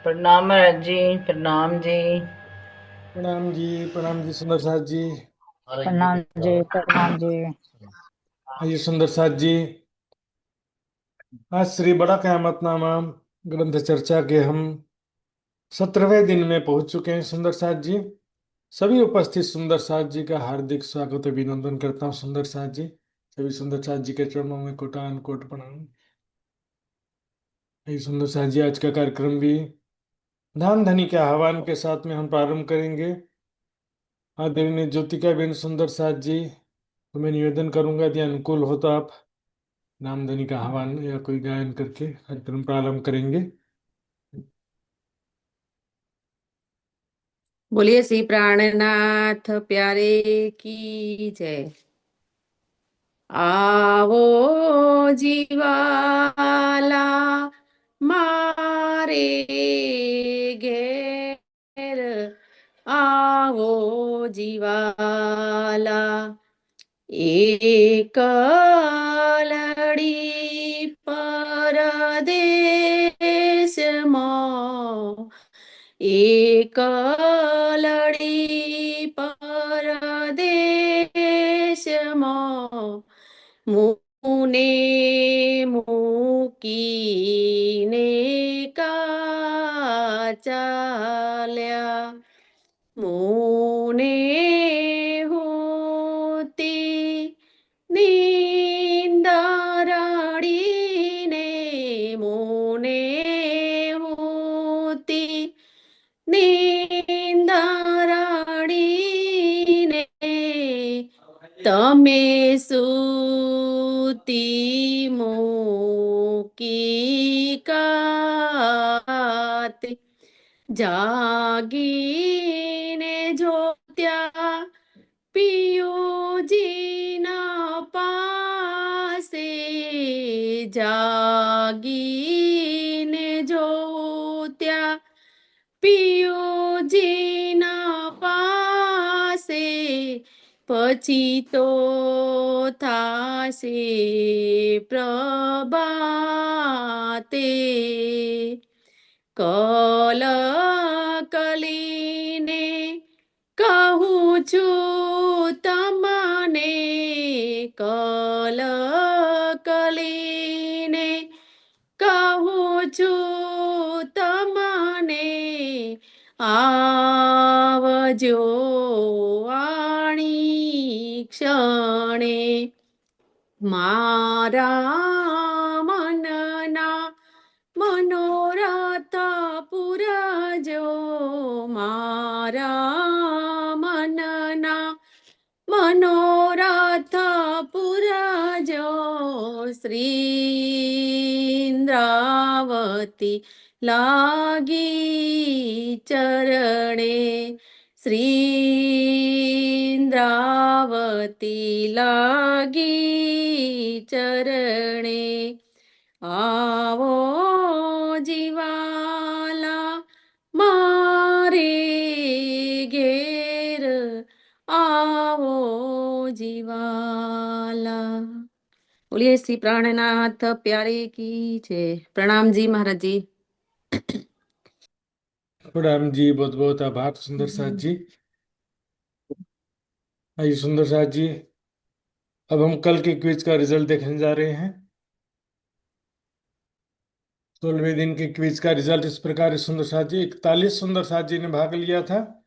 प्रणाम महाराज जी। प्रणाम जी। प्रणाम जी सुंदर साथ जी। प्रणाम जी। प्रणाम जी। आइए सुंदर साथ जी, आज श्री बड़ा क़यामतनामा ग्रंथ चर्चा के हम 17वें दिन में पहुंच चुके हैं। सुंदर साथ जी, सभी उपस्थित सुंदर साथ जी का हार्दिक स्वागत अभिनंदन करता हूँ। सुंदर साथ जी, सभी सुंदर साथ जी के चरणों में कोटान कोट प्रणाम। आइए सुंदर साथ जी, आज का कार्यक्रम भी धाम धनी के आह्वान के साथ में हम प्रारंभ करेंगे। आदरणीय ज्योतिका बेन सुंदर साथ जी, तो मैं निवेदन करूंगा यदि अनुकूल हो तो आप नामधनी का आह्वान या कोई गायन करके कार्यक्रम प्रारंभ करेंगे। बोलिए श्री प्राणनाथ प्यारे की जय। आवो जीवाला मारे घेर, आवो जीवाला एक लड़ी परदेश में, एक लड़ी परदेश में, मुने मूकीने का चाल्या, मुने होती નીંદરડીને, મોને હોતી નીંદરડીને, તમે સૂતી મૂકી કાતે, જાગીને જોત્યા પિયુજીના પાસે, જાગીને જોત્યા પિયુજીના પાસે, પછી તો થાશે પ્રભાતે, કલ કલીને કહું છું તમને, કલ કલીને કહું છું તમને, આવજો આણી ક્ષણે, મારા મનના મનોરથ પૂરજો, મારા મનના મનોરથ પૂરજો, શ્રીન્દ્રાવતી લાગી ચરણે, શ્રીન્દ્રાવતી લાગી ચરણે, આવો જીવાલા મારે ઘેર, आवो जीवाला। बोलिए श्री प्राणनाथ प्यारे की जय। प्रणाम जी महाराज जी। प्रणाम जी, बहुत बहुत आभार सुंदर साथ जी। आइए सुंदर साथ जी, अब हम कल के क्विज का रिजल्ट देखने जा रहे हैं। 16वें दिन के क्विज का रिजल्ट इस प्रकार है सुंदर साथ जी। 41 सुंदर साथ जी ने भाग लिया था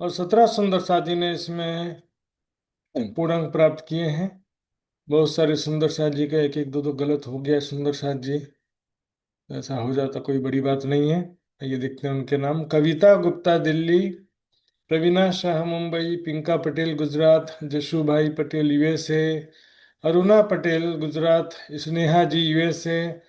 और 17 सुंदर साथ जी ने इसमें पूर्णांक प्राप्त किए हैं। बहुत सारे सुंदर साथ जी का एक एक दो दो गलत हो गया सुंदर साथ जी, ऐसा हो जाता कोई बड़ी बात नहीं है। आइए देखते हैं उनके नाम। कविता गुप्ता दिल्ली, प्रवीणा शाह मुंबई, पिंका पटेल गुजरात, जशु भाई पटेल यूएसए, अरुणा पटेल गुजरात, स्नेहा जी यूएसए,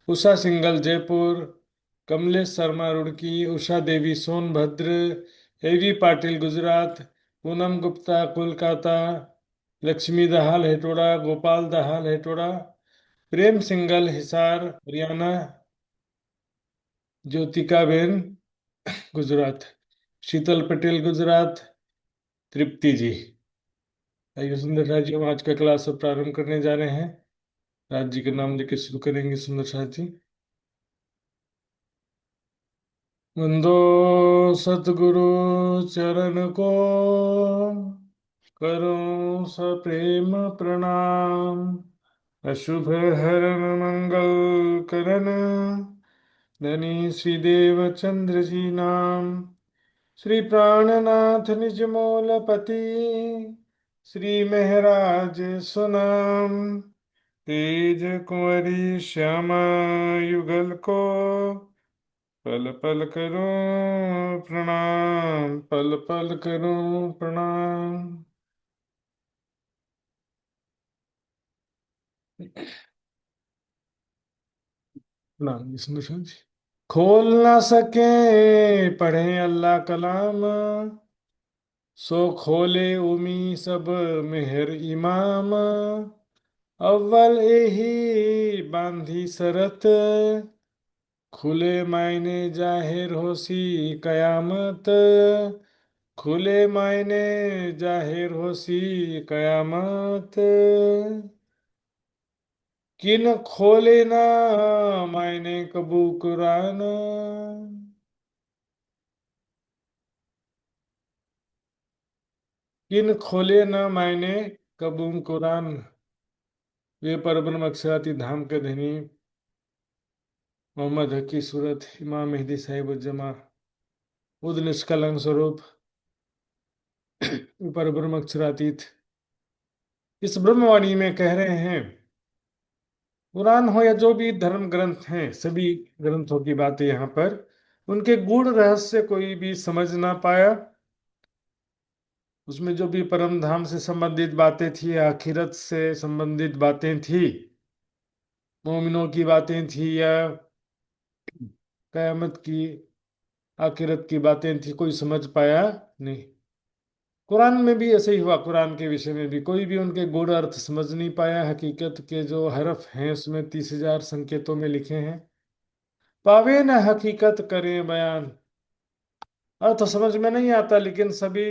उषा सिंघल जयपुर, कमलेश शर्मा रुड़की, उषा देवी सोनभद्र, एवी पाटिल गुजरात, पूनम गुप्ता कोलकाता, लक्ष्मी दाहाल हेटोड़ा, गोपाल दाहाल हेटोड़ा, प्रेम सिंघल हिसार हरियाणा, ज्योतिका बेन गुजरात, शीतल पटेल गुजरात, तृप्ति जी। आइए सुंदर साथ जी, हम आज का क्लास अब प्रारंभ करने जा रहे हैं। राज जी के नाम लेके शुरू करेंगे सुंदर साथ जी। वंदो सतगुरु चरण को, करो सप्रेम प्रणाम। अशुभ हरन मंगल करन, धनी श्रीदेव चंद्र जी नाम। श्री प्राणनाथ निज मूलपति, श्री महराज सुनाम। तेज कुंवरी श्यामा युगल को, पल पल करो प्रणाम, पल पल करो प्रणाम। प्रणाम जी, सुंदर जी। खोल ना सके पढ़े अल्लाह कलाम, सो खोले उमी सब मेहर इमाम। अव्वल यही बांधी शरत, खुले मायने जाहिर होसी कयामत। खुले मायने जाहिर होसी कयामत। किन खोले ना मायने कबू कुरान, किन खोले ना मायने कबू कुरान। वे परब्रह्म अक्षराती धाम के धनी मोहम्मद हकी सूरत इमाम मेहदी साहिब जमा उद निष्कलंक स्वरूप परब्रह्म अक्षरातीत इस ब्रह्मवाणी में कह रहे हैं, कुरान हो या जो भी धर्म ग्रंथ हैं, सभी ग्रंथों की बातें यहाँ पर उनके गूढ़ रहस्य कोई भी समझ ना पाया। उसमें जो भी परम धाम से संबंधित बातें थी, आखिरत से संबंधित बातें थी, मोमिनों की बातें थी, या कयामत की आखिरत की बातें थी, कोई समझ पाया नहीं। कुरान में भी ऐसे ही हुआ। कुरान के विषय में भी कोई भी उनके गूढ़ अर्थ समझ नहीं पाया। हकीकत के जो हरफ हैं उसमें 30,000 संकेतों में लिखे हैं। पावे न हकीकत करें बयान, अर्थ समझ में नहीं आता, लेकिन सभी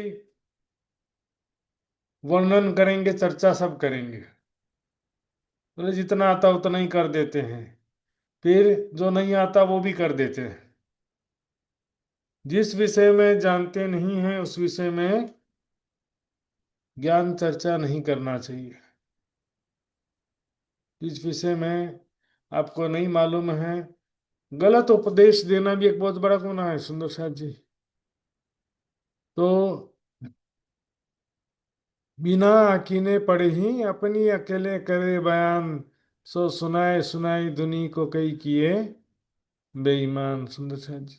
वर्णन करेंगे, चर्चा सब करेंगे। बोले जितना आता उतना ही कर देते हैं, फिर जो नहीं आता वो भी कर देते हैं। जिस विषय में जानते नहीं हैं उस विषय में ज्ञान चर्चा नहीं करना चाहिए। जिस विषय में आपको नहीं मालूम है, गलत उपदेश देना भी एक बहुत बड़ा गुनाह है सुंदर साथ जी। तो बिना अकीने पढ़े ही अपनी अकेले करे बयान, सो सुनाए सुनाई दुनी को कई किए बेईमान। सुंदर साथ जी,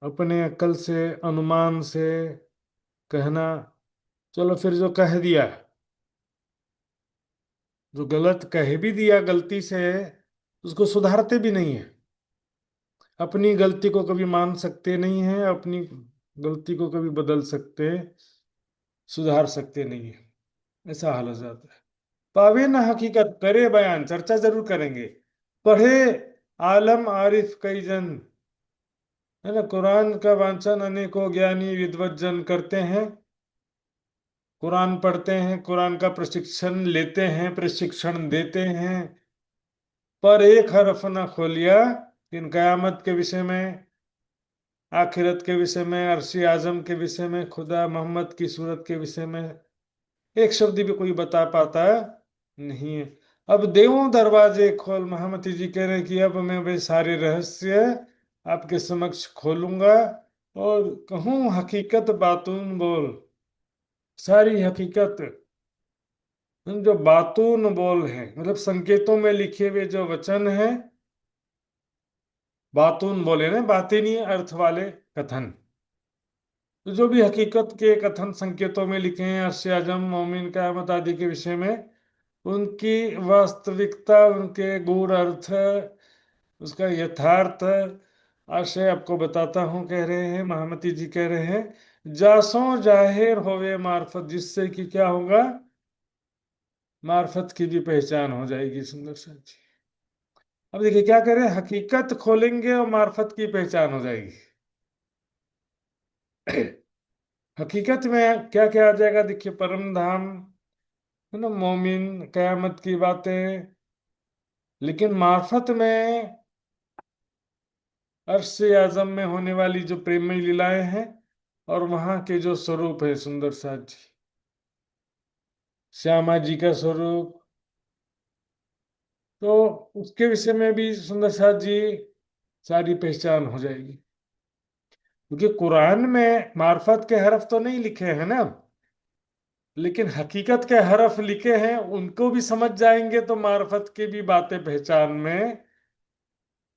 अपने अक्ल से अनुमान से कहना, चलो फिर जो कह दिया, जो गलत कह भी दिया गलती से, उसको सुधारते भी नहीं है। अपनी गलती को कभी मान सकते नहीं है, अपनी गलती को कभी बदल सकते, सुधार सकते नहीं है। ऐसा हाल हो जाता है। पावे ना हकीकत करे बयान, चर्चा जरूर करेंगे। पढ़े आलम आरिफ कई जन, है ना। कुरान का वांचन अनेकों ज्ञानी विद्वत जन करते हैं। कुरान पढ़ते हैं, कुरान का प्रशिक्षण लेते हैं, प्रशिक्षण देते हैं, पर एक हरफ ना खोलिया इन कयामत के विषय में, आखिरत के विषय में, अरशी आजम के विषय में, खुदा मोहम्मद की सूरत के विषय में एक शब्द भी कोई बता पाता नहीं है। अब देवों दरवाजे खोल, महामती जी कह रहे हैं कि अब मैं वे सारे रहस्य आपके समक्ष खोलूंगा और कहूं हकीकत बातून बोल। सारी हकीकत जो बातून बोल है, मतलब संकेतों में लिखे हुए जो वचन है, बातून बोले ना, बातिनी अर्थ वाले कथन। तो जो भी हकीकत के कथन संकेतों में लिखे हैं, अर्श आजम, मोमिन, क़यामत आदि के विषय में, उनकी वास्तविकता, उनके गूढ़ अर्थ, उसका यथार्थ आशय आपको बताता हूँ। कह रहे हैं महामती जी, कह रहे हैं जासों जाहिर होवे मार्फत, जिससे कि क्या होगा, मार्फत की भी पहचान हो जाएगी। सुंदर सा जी, अब देखिए क्या कह रहे हैं, हकीकत खोलेंगे और मार्फत की पहचान हो जाएगी। हकीकत में क्या क्या आ जाएगा, देखिए परम धाम, है ना, मोमिन, कयामत की बातें, लेकिन मार्फत में अर्श आजम में होने वाली जो प्रेममय लीलाएं हैं और वहां के जो स्वरूप है सुंदर साथ जी, श्यामा जी का स्वरूप, तो उसके विषय में भी सुंदर साथ जी सारी पहचान हो जाएगी। क्योंकि कुरान में मार्फत के हरफ तो नहीं लिखे हैं ना, लेकिन हकीकत के हरफ लिखे हैं, उनको भी समझ जाएंगे तो मार्फत की भी बातें पहचान में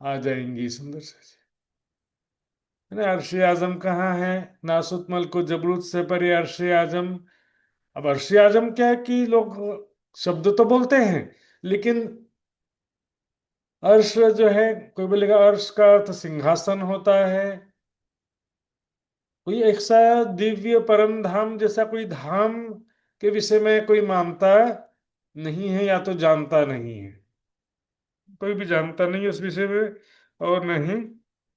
आ जाएंगी सुंदर साथ जी। है ना, अर्श आजम कहाँ है, नासुत मल को जबरूत से परे अर्श आजम। अब अर्श आजम क्या है कि लोग शब्द तो बोलते हैं, लेकिन अर्श जो है, कोई बोलेगा अर्श का अर्थ सिंहासन होता है, कोई ऐसा दिव्य परम धाम जैसा कोई धाम के विषय में कोई मानता नहीं है या तो जानता नहीं है, कोई भी जानता नहीं है उस विषय में और नहीं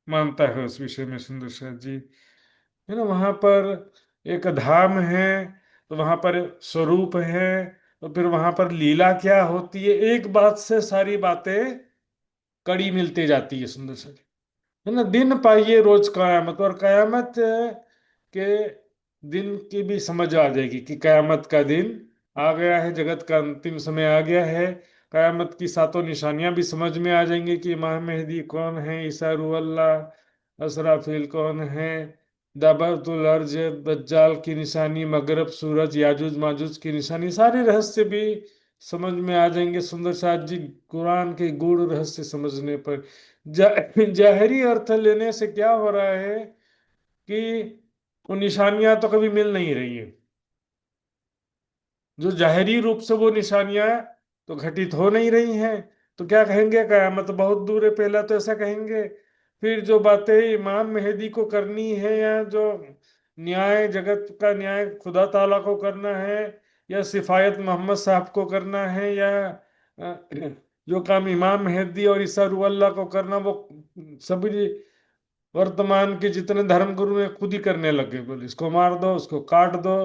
मानता है उस विषय में सुंदर साथ जी। है ना, वहां पर एक धाम है, तो वहां पर स्वरूप है, तो फिर वहां पर लीला क्या होती है, एक बात से सारी बातें कड़ी मिलती जाती है सुंदर साथ। है ना, दिन पाइए रोज कयामत, और कयामत के दिन की भी समझ आ जाएगी कि कयामत का दिन आ गया है, जगत का अंतिम समय आ गया है। कयामत की सातों निशानियां भी समझ में आ जाएंगी कि इमाम मेहदी कौन है, ईसा रूह अल्लाह, असराफिल कौन है, दाबतुल अर्ज, दज्जाल की निशानी, मगरब सूरज, याजुज माजुज की निशानी, सारे रहस्य भी समझ में आ जाएंगे सुंदर साथ जी, कुरान के गूढ़ रहस्य समझने पर। जाहिरी अर्थ लेने से क्या हो रहा है कि वो निशानियां तो कभी मिल नहीं रही है, जो जाहिरी रूप से वो निशानियां तो घटित हो नहीं रही हैं, तो क्या कहेंगे, कयामत बहुत दूर है, पहला तो ऐसा कहेंगे। फिर जो बातें इमाम मेहदी को करनी है, या जो न्याय, जगत का न्याय खुदा ताला को करना है, या सिफायत मोहम्मद साहब को करना है, या जो काम इमाम मेहदी और ईसा रूह अल्लाह को करना, वो सभी वर्तमान के जितने धर्मगुरु हैं खुद ही करने लगे। बोले इसको मार दो, उसको काट दो,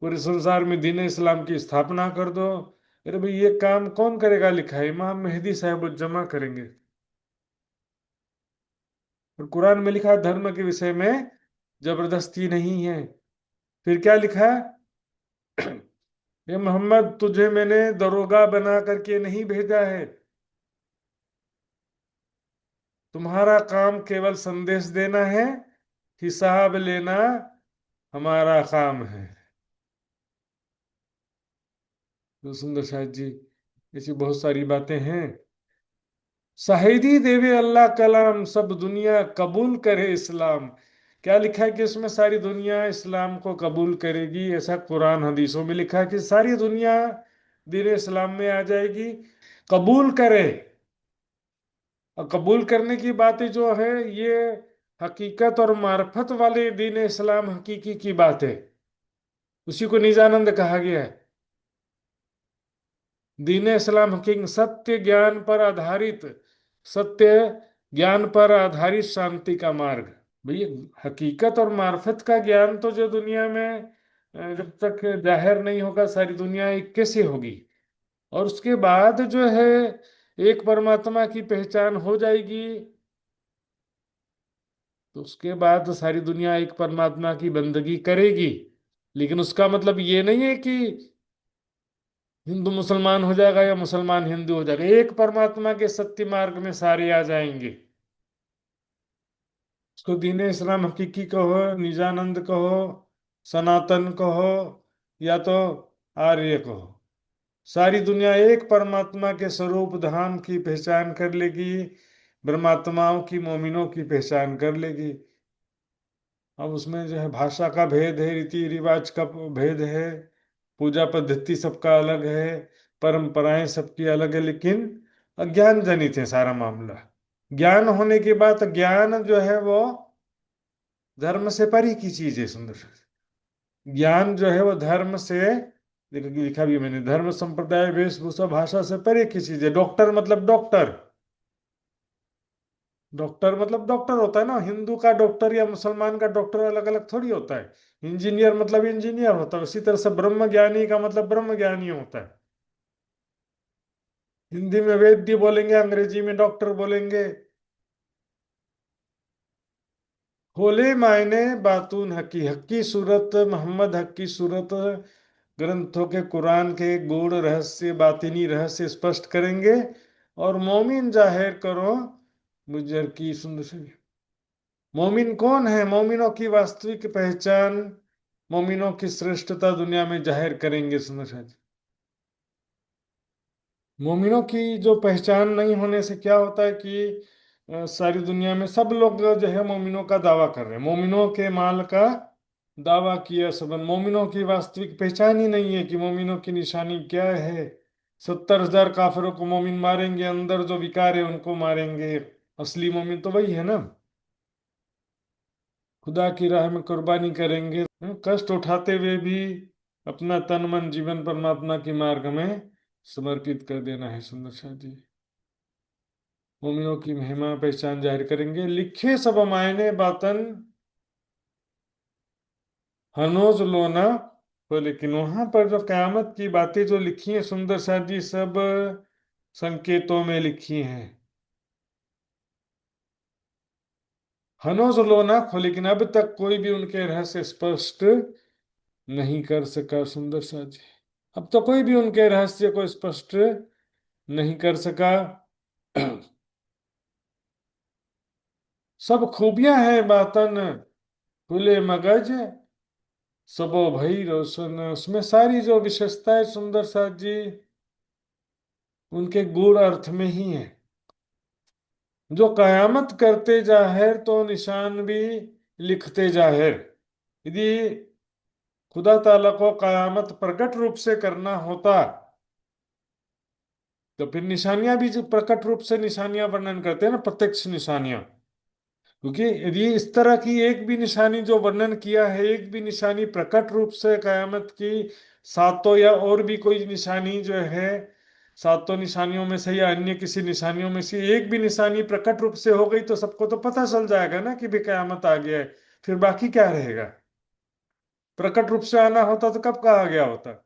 पूरे संसार में दीन इस्लाम की स्थापना कर दो। अरे भाई, ये काम कौन करेगा, लिखा है इमाम मेहदी साहब जमा करेंगे। और कुरान में लिखा है धर्म के विषय में जबरदस्ती नहीं है। फिर क्या लिखा है, ये मोहम्मद तुझे मैंने दरोगा बना करके नहीं भेजा है, तुम्हारा काम केवल संदेश देना है, हिसाब लेना हमारा काम है। तो सुंदर शायद जी, ऐसी बहुत सारी बातें हैं। शाहिदी देवे अल्लाह कलाम, सब दुनिया कबूल करे इस्लाम। क्या लिखा है कि इसमें सारी दुनिया इस्लाम को कबूल करेगी, ऐसा कुरान हदीसों में लिखा है कि सारी दुनिया दीन इस्लाम में आ जाएगी, कबूल करे। और कबूल करने की बातें जो है, ये हकीकत और मार्फत वाले दीन इस्लाम हकीकी की बात है, उसी को निजानंद कहा गया है। दीन इस्लाम हकीक सत्य ज्ञान पर आधारित, सत्य ज्ञान पर आधारित शांति का मार्ग। भैया, हकीकत और मार्फत का ज्ञान तो जो दुनिया में जब तक जाहिर नहीं होगा, सारी दुनिया एक कैसे होगी। और उसके बाद जो है एक परमात्मा की पहचान हो जाएगी, तो उसके बाद सारी दुनिया एक परमात्मा की बंदगी करेगी। लेकिन उसका मतलब ये नहीं है कि हिंदू मुसलमान हो जाएगा या मुसलमान हिंदू हो जाएगा, एक परमात्मा के सत्य मार्ग में सारे आ जाएंगे। उसको दीन इस्लाम हकीकी कहो, निजानंद कहो, सनातन कहो, या तो आर्य कहो, सारी दुनिया एक परमात्मा के स्वरूप धाम की पहचान कर लेगी, ब्रह्मात्माओं की, मोमिनों की पहचान कर लेगी। अब उसमें जो है भाषा का भेद है, रीति रिवाज का भेद है, पूजा पद्धति सबका अलग है, परंपराएं सबकी अलग है, लेकिन अज्ञान जनित है सारा मामला। ज्ञान होने के बाद ज्ञान जो है वो धर्म से परे की चीज है सुंदर। ज्ञान जो है वो धर्म से, देखो लिखा भी है मैंने, धर्म संप्रदाय वेशभूषा भाषा से परे की चीज है। डॉक्टर मतलब डॉक्टर, डॉक्टर मतलब डॉक्टर होता है ना, हिंदू का डॉक्टर या मुसलमान का डॉक्टर अलग अलग थोड़ी होता है। इंजीनियर मतलब इंजीनियर होता है, उसी तरह से ब्रह्म ज्ञानी का मतलब ब्रह्म ज्ञानी होता है। हिंदी में वैद्य बोलेंगे, अंग्रेजी में डॉक्टर बोलेंगे। खोले मायने बातून हकी, हकी सूरत मोहम्मद हकी सूरत ग्रंथों के कुरान के गूढ़ रहस्य बातिनी रहस्य स्पष्ट करेंगे। और मोमिन जाहिर करो मुजर की सुंदर से। मोमिन कौन है? मोमिनों की वास्तविक पहचान, मोमिनों की श्रेष्ठता दुनिया में जाहिर करेंगे सुंदर साहब। मोमिनों की जो पहचान नहीं होने से क्या होता है कि सारी दुनिया में सब लोग जो है मोमिनों का दावा कर रहे हैं, मोमिनों के माल का दावा किया सबन। मोमिनों की वास्तविक पहचान ही नहीं है कि मोमिनों की निशानी क्या है। 70,000 काफिरों को मोमिन मारेंगे, अंदर जो विकार है उनको मारेंगे। असली मोमिन तो वही है ना, खुदा की राह में कुर्बानी करेंगे, कष्ट उठाते हुए भी अपना तन मन जीवन परमात्मा के मार्ग में समर्पित कर देना है सुंदर शाह जी। मोमिनों की महिमा पहचान जाहिर करेंगे। लिखे सब मायने बातन हनोज लोना। तो लेकिन वहां पर जो कयामत की बातें जो लिखी हैं सुंदर शाह जी, सब संकेतों में लिखी हैं। हनोज लोना खो, लेकिन अब तक कोई भी उनके रहस्य स्पष्ट नहीं कर सका सुंदर शाह जी। अब तो कोई भी उनके रहस्य को स्पष्ट नहीं कर सका। सब खूबियां हैं बातन खुले मगज सबो भई रोशन। उसमें सारी जो विशेषताएं सुंदर साथ जी उनके गूढ़ अर्थ में ही है। जो कयामत करते जाहिर तो निशान भी लिखते जाहिर। यदि खुदा ताला को कयामत प्रकट रूप से करना होता तो फिर निशानियां भी जो प्रकट रूप से निशानियां वर्णन करते हैं ना, प्रत्यक्ष निशानियां। क्योंकि यदि इस तरह की एक भी निशानी जो वर्णन किया है, एक भी निशानी प्रकट रूप से कयामत की सातों या और भी कोई निशानी जो है, सातों निशानियों में से या अन्य किसी निशानियों में से एक भी निशानी प्रकट रूप से हो गई तो सबको तो पता चल जाएगा ना कि भी कयामत आ गया है। फिर बाकी क्या रहेगा? प्रकट रूप से आना होता तो कब कहा गया होता है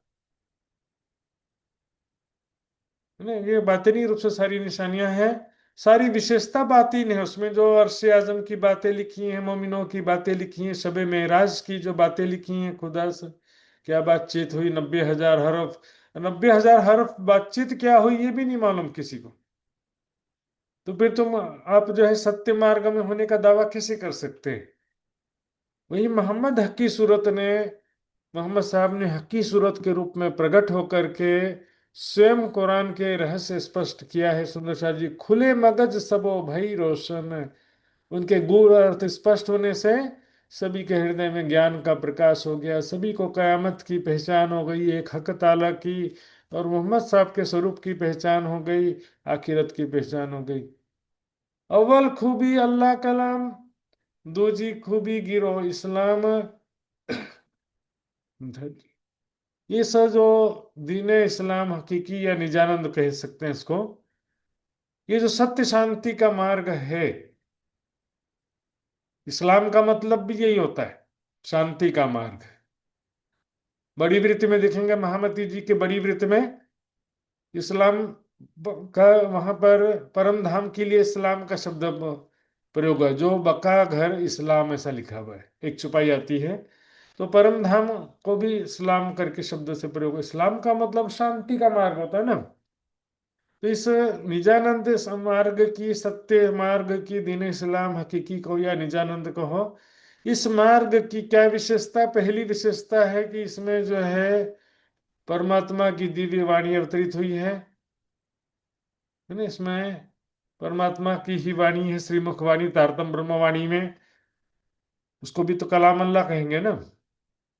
ना। ये बातिनी रूप से सारी निशानियां हैं, सारी विशेषता बातिन है। उसमें जो अर्श आजम की बातें लिखी हैं, मोमिनों की बातें लिखी हैं, शबे मेराज की जो बातें लिखी हैं, खुदा से क्या बातचीत हुई, 90,000 हरफ। 90,000 हरफ बातचीत क्या हुई ये भी नहीं मालूम किसी को। तो फिर तुम आप जो है सत्य मार्ग में होने का दावा कैसे कर सकते हैं? वही मोहम्मद हकी सूरत ने, मोहम्मद साहब ने हकी सूरत के रूप में प्रकट होकर के स्वयं कुरान के रहस्य स्पष्ट किया है सुंदर शाह जी। खुले मगज सबो भई रोशन। उनके गूढ़ अर्थ स्पष्ट होने से सभी के हृदय में ज्ञान का प्रकाश हो गया, सभी को कयामत की पहचान हो गई, एक हक ताला की और मोहम्मद साहब के स्वरूप की पहचान हो गई, आखिरत की पहचान हो गई। अव्वल खूबी अल्लाह कलाम, दूजी खूबी गिरो इस्लाम। ये सब जो दीन इस्लाम हकीकी या निजानंद कह सकते हैं इसको, ये जो सत्य शांति का मार्ग है, इस्लाम का मतलब भी यही होता है, शांति का मार्ग। बड़ी वृत्ति में देखेंगे महामती जी के बड़ी वृत्ति में इस्लाम का, वहां पर परम धाम के लिए इस्लाम का शब्द प्रयोग है, जो बका घर इस्लाम ऐसा लिखा हुआ है, एक छुपाई आती है। तो परम धाम को भी इस्लाम करके शब्द से प्रयोग, इस्लाम का मतलब शांति का मार्ग होता है ना। तो इस निजानंद मार्ग की, सत्य मार्ग की, दीन इस्लाम हकीकी को या निजानंद कहो, इस मार्ग की क्या विशेषता? पहली विशेषता है कि इसमें जो है परमात्मा की दिव्य वाणी अवतरित हुई है ना। इसमें परमात्मा की ही वाणी है, श्रीमुख वाणी, तारतम ब्रह्मवाणी में, उसको भी तो कलाम अल्लाह कहेंगे ना।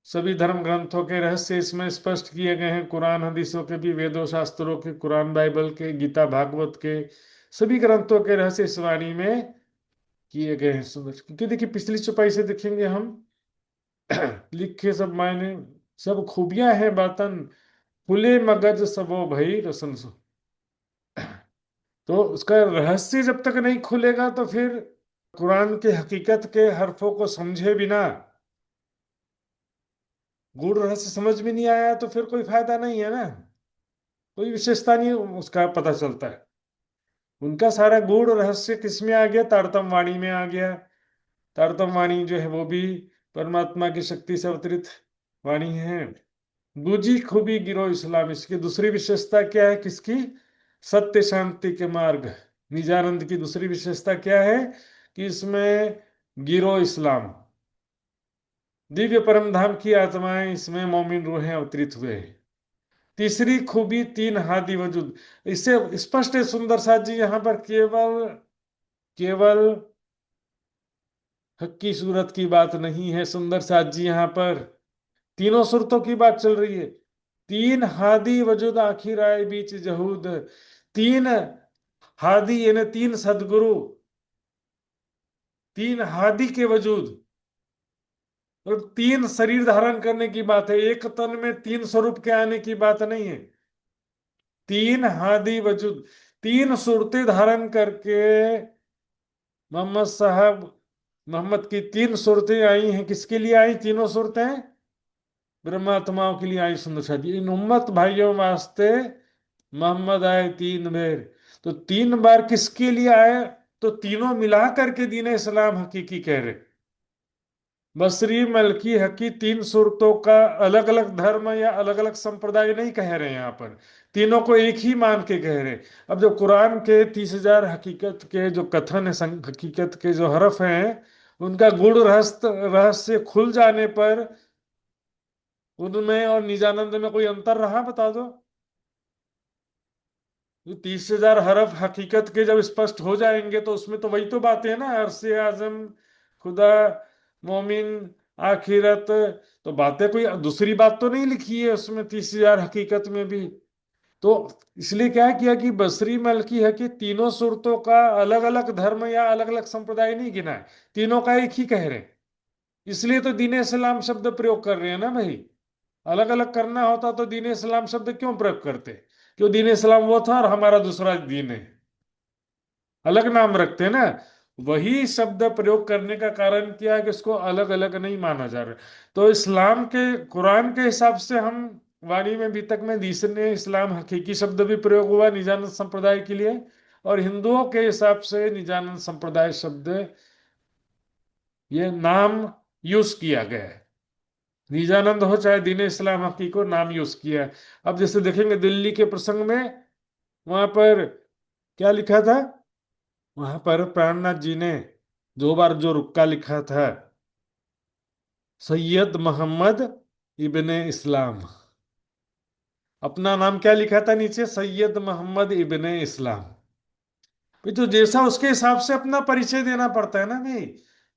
सभी धर्म ग्रंथों के रहस्य इसमें स्पष्ट किए गए हैं, कुरान हदीसों के भी, वेदों शास्त्रों के, कुरान बाइबल के, गीता भागवत के, सभी ग्रंथों के रहस्य इस वाणी में किए गए हैं सुंदर। क्योंकि देखिए पिछली चौपाई से देखेंगे हम लिखे सब मायने सब खूबियां हैं बातन खुले मगज सबो भई रसन सो। तो उसका रहस्य जब तक नहीं खुलेगा तो फिर कुरान के हकीकत के हरफों को समझे बिना, गूढ़ रहस्य समझ में नहीं आया तो फिर कोई फायदा नहीं है ना। कोई विशेषता नहीं उसका पता चलता है। उनका सारा गूढ़ रहस्य किस में आ गया? तारतम वाणी में आ गया। तारतम वाणी जो है वो भी परमात्मा की शक्ति से अवतरित वाणी है। दूजी खूबी गिरो इस्लाम, इसकी दूसरी विशेषता क्या है किसकी? सत्य शांति के मार्ग। निजानंद की दूसरी विशेषता क्या है कि इसमें गिरो इस्लाम, दिव्य परम धाम की आत्माएं इसमें मोमिन रूहें अवतरित हुए हैं। तीसरी खूबी तीन हादी वजूद। इससे स्पष्ट है सुंदर साथ जी, यहाँ पर केवल केवल हक की सूरत की बात नहीं है सुंदर साथ जी, यहाँ पर तीनों सूरतों की बात चल रही है। तीन हादी वजूद आखिर आए बीच जहूद। तीन हादी यानी तीन सदगुरु, तीन हादी के वजूद, और तीन शरीर धारण करने की बात है। एक तन में तीन स्वरूप के आने की बात नहीं है। तीन हादी वजूद, तीन सूरतें धारण करके मोहम्मद साहब, मोहम्मद की तीन सूरतें आई हैं। किसके लिए आई तीनों सूरतें? ब्रह्मात्माओं के लिए आई सुंदर शादी। इन उम्मत भाइयों वास्ते मोहम्मद आए तीन बेर। तो तीन बार किसके लिए आए? तो तीनों मिला करके दीन इस्लाम हकीकी कह रहे। बसरी मलकी हकी तीन सूरतों का अलग अलग धर्म या अलग अलग संप्रदाय नहीं कह रहे हैं यहाँ पर, तीनों को एक ही मान के कह रहे। अब जो कुरान के 30,000 हकीकत के जो कथन है, हकीकत के जो हरफ हैं, उनका गूढ़ रहस्य खुल जाने पर उनमें और निजानंद में कोई अंतर रहा? बता दो। 30,000 हरफ हकीकत के जब स्पष्ट हो जाएंगे तो उसमें तो वही तो बातें है ना, अरसे आजम, खुदा, मोमिन, आखिरत। तो बातें कोई दूसरी बात तो नहीं लिखी है उसमें 30,000 हकीकत में भी। तो इसलिए क्या किया कि बसरी मलकी है कि तीनों सूरतों का अलग अलग धर्म या अलग अलग संप्रदाय नहीं गिना है, तीनों का एक ही कह रहे हैं। इसलिए तो दीन इस्लाम शब्द प्रयोग कर रहे हैं ना भाई। अलग अलग करना होता तो दीन इस्लाम शब्द क्यों प्रयोग करते? क्यों दीन इस्लाम वो था और हमारा दूसरा दीन है, अलग नाम रखते हैं ना। वही शब्द प्रयोग करने का कारण क्या है कि इसको अलग अलग नहीं माना जा रहा। तो इस्लाम के कुरान के हिसाब से हम वाणी में भी तक में तीसरे इस्लाम हकीकी शब्द भी प्रयोग हुआ निजानंद संप्रदाय के लिए, और हिंदुओं के हिसाब से निजानंद संप्रदाय शब्द ये नाम यूज किया गया है। निजानंद हो चाहे दीन इस्लाम हकी को नाम यूज किया है। अब जैसे देखेंगे दिल्ली के प्रसंग में, वहां पर क्या लिखा था? वहां पर प्राणनाथ जी ने 2 बार जो रुक्का लिखा था, सैयद मोहम्मद इब्ने इस्लाम, अपना नाम क्या लिखा था नीचे? सैयद मोहम्मद इब्ने इस्लाम। भाई तो जैसा उसके हिसाब से अपना परिचय देना पड़ता है ना भाई।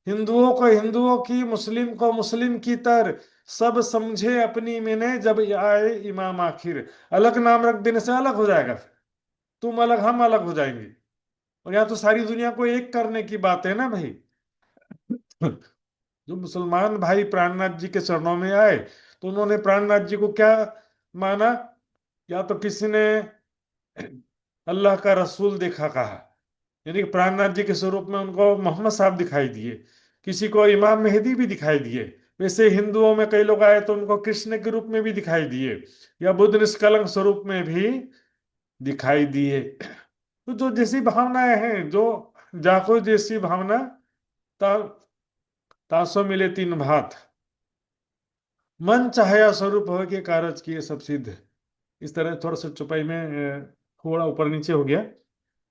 हिंदुओं को हिंदुओं की, मुस्लिम को मुस्लिम की तर, सब समझे अपनी मैंने जब आए इमाम आखिर। अलग नाम रख देने से अलग हो जाएगा फिर, तुम अलग हम अलग हो जाएंगे। और यहाँ तो सारी दुनिया को एक करने की बात है ना भाई। जो मुसलमान भाई प्राणनाथ जी के चरणों में आए तो उन्होंने प्राणनाथ जी को क्या माना? या तो किसी ने अल्लाह का रसूल देखा कहा, यानी कि प्राणनाथ जी के स्वरूप में उनको मोहम्मद साहब दिखाई दिए। किसी को इमाम मेहदी भी दिखाई दिए। वैसे हिंदुओं में कई लोग आए तो उनको कृष्ण के रूप में भी दिखाई दिए, या बुद्ध निष्कलंक स्वरूप में भी दिखाई दिए। तो जो जैसी भावनाएं हैं, जो जाको जैसी भावना, ता, तासो मिले तीन भात, मन चाहया स्वरूप हो के कारज किए सब सिद्ध। इस तरह थोड़ा सा चौपाई में थोड़ा ऊपर नीचे हो गया,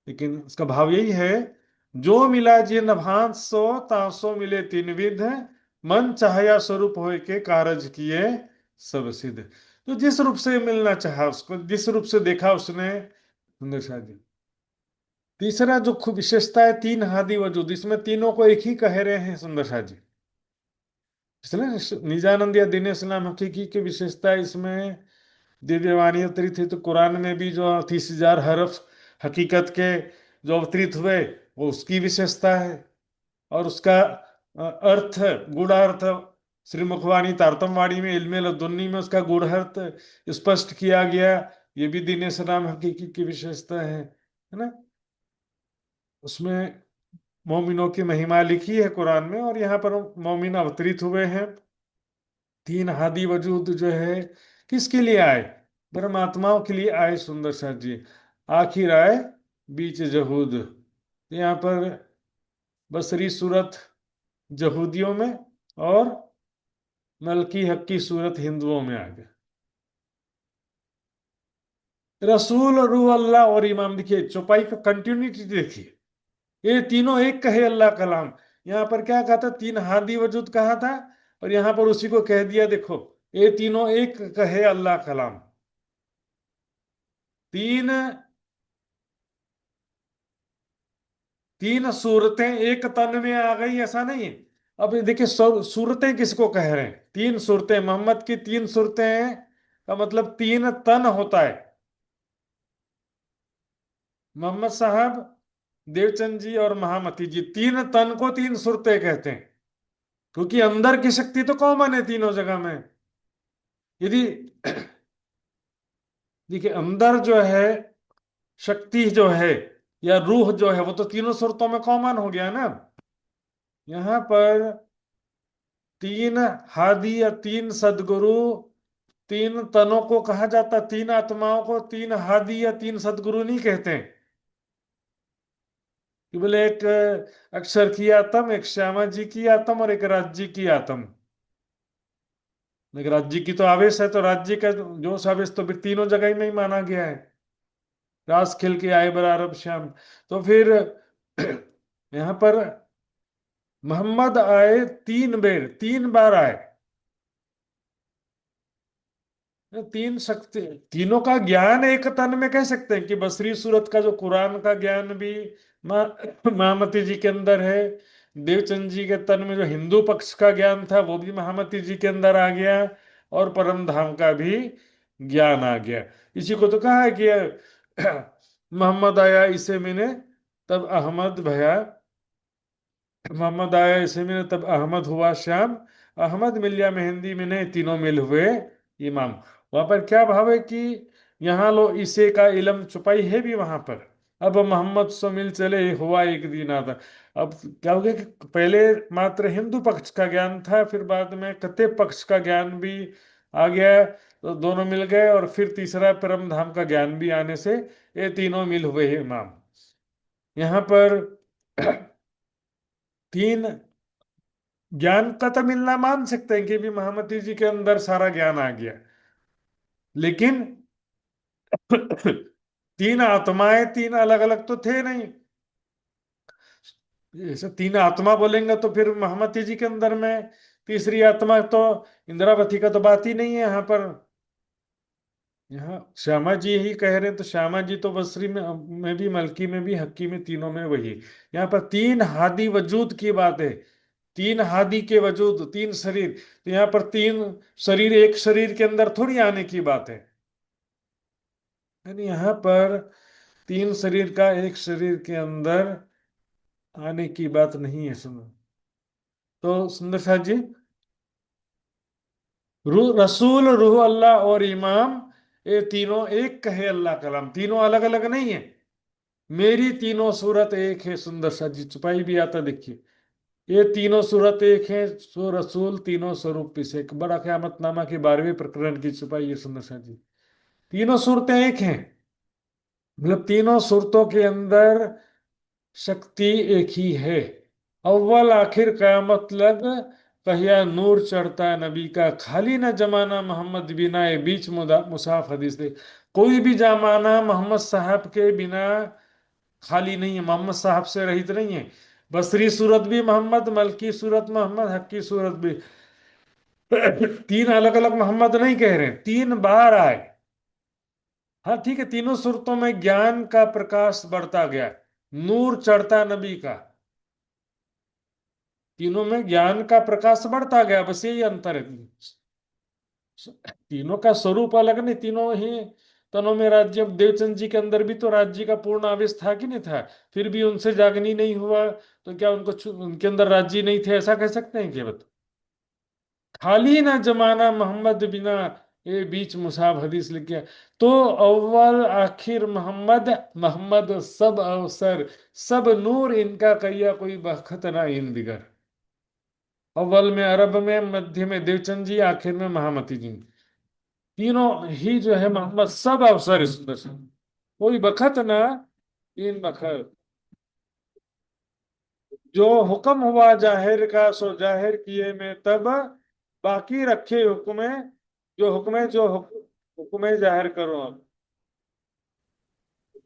लेकिन उसका भाव यही है। जो मिला जिन भांत सो तासो मिले तीन विध, मन चाहया स्वरूप हो के कारज किए सब सिद्ध। तो जिस रूप से मिलना चाहा उसको, जिस रूप से देखा उसने, सुंदर शाह जी। तीसरा जो खूब विशेषता है तीन हादी वजूद, इसमें तीनों को एक ही कह रहे हैं सुंदर शाह जी। इसलिए निजानंद या दीन इस्लाम हकीकी की विशेषता है इसमें दिव्यवाणी अवतरित है। तो कुरान में भी जो 30,000 हरफ हकीकत के जो अवतरित हुए वो उसकी विशेषता है। और उसका अर्थ, गूढ़ार्थ श्री मुखवाणी तारतमवाणी में इल्मे लदुन्नी में उसका गूढ़ार्थ स्पष्ट किया गया। ये भी दीन इस्लाम हकीकी की विशेषता है ना। उसमें मोमिनों की महिमा लिखी है कुरान में, और यहाँ पर मोमिन अवतरित हुए हैं। तीन हादी वजूद जो है किसके लिए आए? परमात्माओं के लिए आए सुंदर साथ जी। आखिर आए बीच जहूद, यहाँ पर बसरी सूरत यहूदियों में और मलकी हक्की सूरत हिंदुओं में आ गए। रसूल, रूह अल्लाह और इमाम, देखिए चौपाई का कंटिन्यूटी देखिए, ये तीनों एक कहे अल्लाह कलाम। यहाँ पर क्या कहा था, तीन हादी वजूद कहा था, और यहाँ पर उसी को कह दिया, देखो ये तीनों एक कहे अल्लाह कलाम। तीन तीन सूरतें एक तन में आ गई, ऐसा नहीं है। अब ये देखिए सूरतें किसको कह रहे हैं, तीन सूरतें, मोहम्मद की तीन सूरतें हैं, का मतलब तीन तन होता है। मोहम्मद साहब, देवचंद जी और महामती जी, तीन तन को तीन सूरतें कहते हैं, क्योंकि अंदर की शक्ति तो कॉमन है तीनों जगह में। यदि देखिए अंदर जो है शक्ति जो है या रूह जो है, वो तो तीनों सूरतों में कॉमन हो गया ना। यहाँ पर तीन हादी या तीन सदगुरु, तीन तनों को कहा जाता, तीन आत्माओं को तीन हादी या तीन सदगुरु नहीं कहते हैं। कि बोले एक अक्षर की आत्म, एक श्यामा जी की आत्म और एक राज्य की आत्म। लेकिन राज्य की तो आवेश है, तो राज्य का जोश आवेश तो फिर तीनों जगह में ही माना गया है। रास खिल के आए बरारब श्याम, तो फिर यहाँ पर मोहम्मद आए तीन बार आए। तीन शक्ति, तीनों का ज्ञान एक तन में कह सकते हैं कि बसरी सूरत का जो कुरान का ज्ञान भी महामती जी के अंदर है। देवचंद जी के तन में जो हिंदू पक्ष का ज्ञान था वो भी महामती जी के अंदर आ गया, और परम धाम का भी ज्ञान आ गया। इसी को तो कहा है कि मोहम्मद आया इसे मैंने तब अहमद भया, मोहम्मद आया इसे मैंने तब अहमद हुआ श्याम, अहमद मिलिया मेहंदी मैंने तीनों मिल हुए इमाम। वहां पर क्या भाव है कि यहाँ लो इसे का इलम छुपाई है भी वहां पर। अब मोहम्मद सो मिल चले हुआ एक दिन आता। अब क्या हो गया कि पहले मात्र हिंदू पक्ष का ज्ञान था, फिर बाद में कते पक्ष का ज्ञान भी आ गया, तो दोनों मिल गए, और फिर तीसरा परम धाम का ज्ञान भी आने से ये तीनों मिल हुए इमाम। यहाँ पर तीन ज्ञान का तो मिलना मान सकते हैं कि भी महामती जी के अंदर सारा ज्ञान आ गया, लेकिन तीन आत्माएं तीन अलग अलग तो थे नहीं। जैसे तीन आत्मा बोलेंगे तो फिर महामती जी के अंदर में तीसरी आत्मा तो इंद्रावती का तो बात ही नहीं है यहाँ पर। यहाँ श्यामा जी ही कह रहे हैं, तो श्यामा जी तो बसरी में भी, मलकी में भी, हक्की में, तीनों में वही। यहाँ पर तीन हादी वजूद की बात है, तीन हादी के वजूद, तीन शरीर। तो यहाँ पर तीन शरीर एक शरीर के अंदर थोड़ी आने की बात है, यानी यहाँ पर तीन शरीर का एक शरीर के अंदर आने की बात नहीं है। सुनो तो सुंदर साथ जी, रसूल, रूह अल्लाह और इमाम, ये तीनों एक कहे अल्लाह कलाम, तीनों अलग अलग नहीं है। मेरी तीनों सूरत एक है सुंदर सा जी, छुपाई भी आता देखिए, ये तीनों सूरत एक है, सो रसूल तीनों स्वरूप से एक। बड़ा क़यामतनामा के 12वें प्रकरण की छुपाई है सुंदर सा जी। तीनों सूरतें एक हैं, मतलब तीनों सूरतों के अंदर शक्ति एक ही है। अव्वल आखिर कयामत लग, कहिया नूर चढ़ता है नबी का, खाली ना जमाना मोहम्मद बिना, ये बीच मुसाफ हदीस दे। कोई भी जमाना मोहम्मद साहब के बिना खाली नहीं है, मोहम्मद साहब से रहित नहीं है। बसरी सूरत भी मोहम्मद, मलकी सूरत मोहम्मद, हक्की सूरत भी। तीन अलग अलग मोहम्मद नहीं कह रहे, तीन बार आए। हाँ ठीक है, तीनों सूरतों में ज्ञान का प्रकाश बढ़ता गया, नूर चढ़ता नबी का, तीनों में ज्ञान का प्रकाश बढ़ता गया, बस यही अंतर है। तीनों का स्वरूप अलग नहीं, तीनों ही तनों में राज्य। अब देवचंद जी के अंदर भी तो राज्य का पूर्ण आवेश था कि नहीं था, फिर भी उनसे जागनी नहीं हुआ, तो क्या उनके अंदर राज्य नहीं थे, ऐसा कह सकते हैं क्या? बता, खाली ना जमाना मोहम्मद बिना, ये बीच मुसाब हदीस लिख गया। तो अव्वल आखिर मोहम्मद, मोहम्मद सब अवसर, सब नूर इनका कैया कोई बखत ना इन दिगर। अव्वल में अरब में, मध्य में देवचंद जी, आखिर में महामती जी। तीनों ही जो है मोहम्मद सब अवसर सुंदर सा, कोई बखत ना इन बखत। जो हुक्म हुआ जाहिर का सो जाहिर किए में तब, बाकी रखे हुक्म, जो हुक्म जो हुक्म जाहिर करो अब,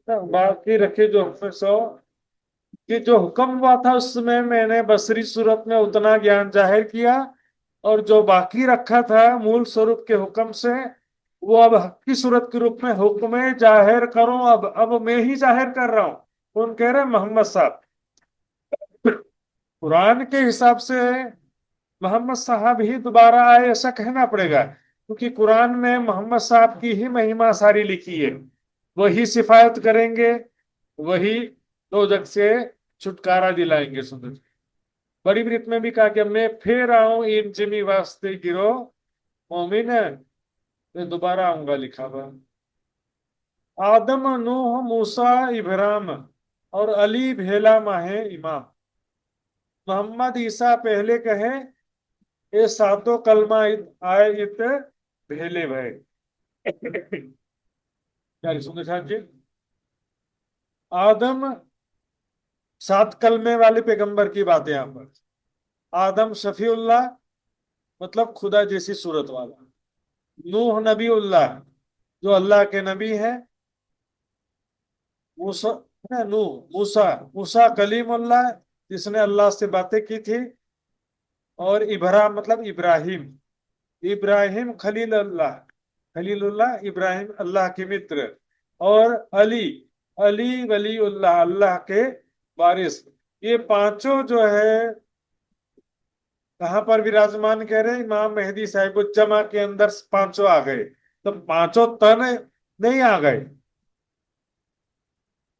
बाकी रखे जो हुक्म सो, कि जो हुक्म हुआ था उसमें मैंने बसरी सूरत में उतना ज्ञान जाहिर किया, और जो बाकी रखा था मूल स्वरूप के हुक्म से, वो अब हक्की सूरत के रूप में हुक्म जाहिर करो। अब मैं ही जाहिर कर रहा हूं। कौन कह रहे हैं? मोहम्मद साहब। कुरान के हिसाब से मोहम्मद साहब ही दोबारा आए ऐसा कहना पड़ेगा, क्योंकि कुरान में मोहम्मद साहब की ही महिमा सारी लिखी है। वही सिफायत करेंगे, वही दो जग से छुटकारा दिलाएंगे। सुंदर। बड़ी ब्रित में भी कहा कि मैं फिर आऊं इन जिमी वास्ते गिरो मोमिन है, मैं दोबारा आऊंगा, लिखा हुआ। आदम नूह मूसा इब्राहिम और अली भेला माहे इमाम। मोहम्मद ईसा पहले कहे, ये सातों कलमा आए इत भेले भय। क्या सुंदर साहब जी? आदम, सात कलमे वाले पैगंबर की बात है यहाँ पर। आदम शफीउल्लाह, मतलब खुदा जैसी सूरत वाला। नूह नबीउल्लाह, जो अल्लाह के नबी है। मूसा, है नूह। मूसा, मूसा कलीमुल्लाह, जिसने अल्लाह से बातें की थी। और इब्राहिम, मतलब इब्राहिम। इब्राहिम खलीलुल्लाह, खलीलुल्लाह इब्राहिम अल्लाह के मित्र। और अली, अली वलीउल्लाह, अल्लाह के वारिस। ये पांचों जो है कहाँ पर विराजमान कह रहे हैं? इमाम मेहदी साहिबुज्जमा के अंदर पांचों आ गए। तो पांचों तन नहीं आ गए,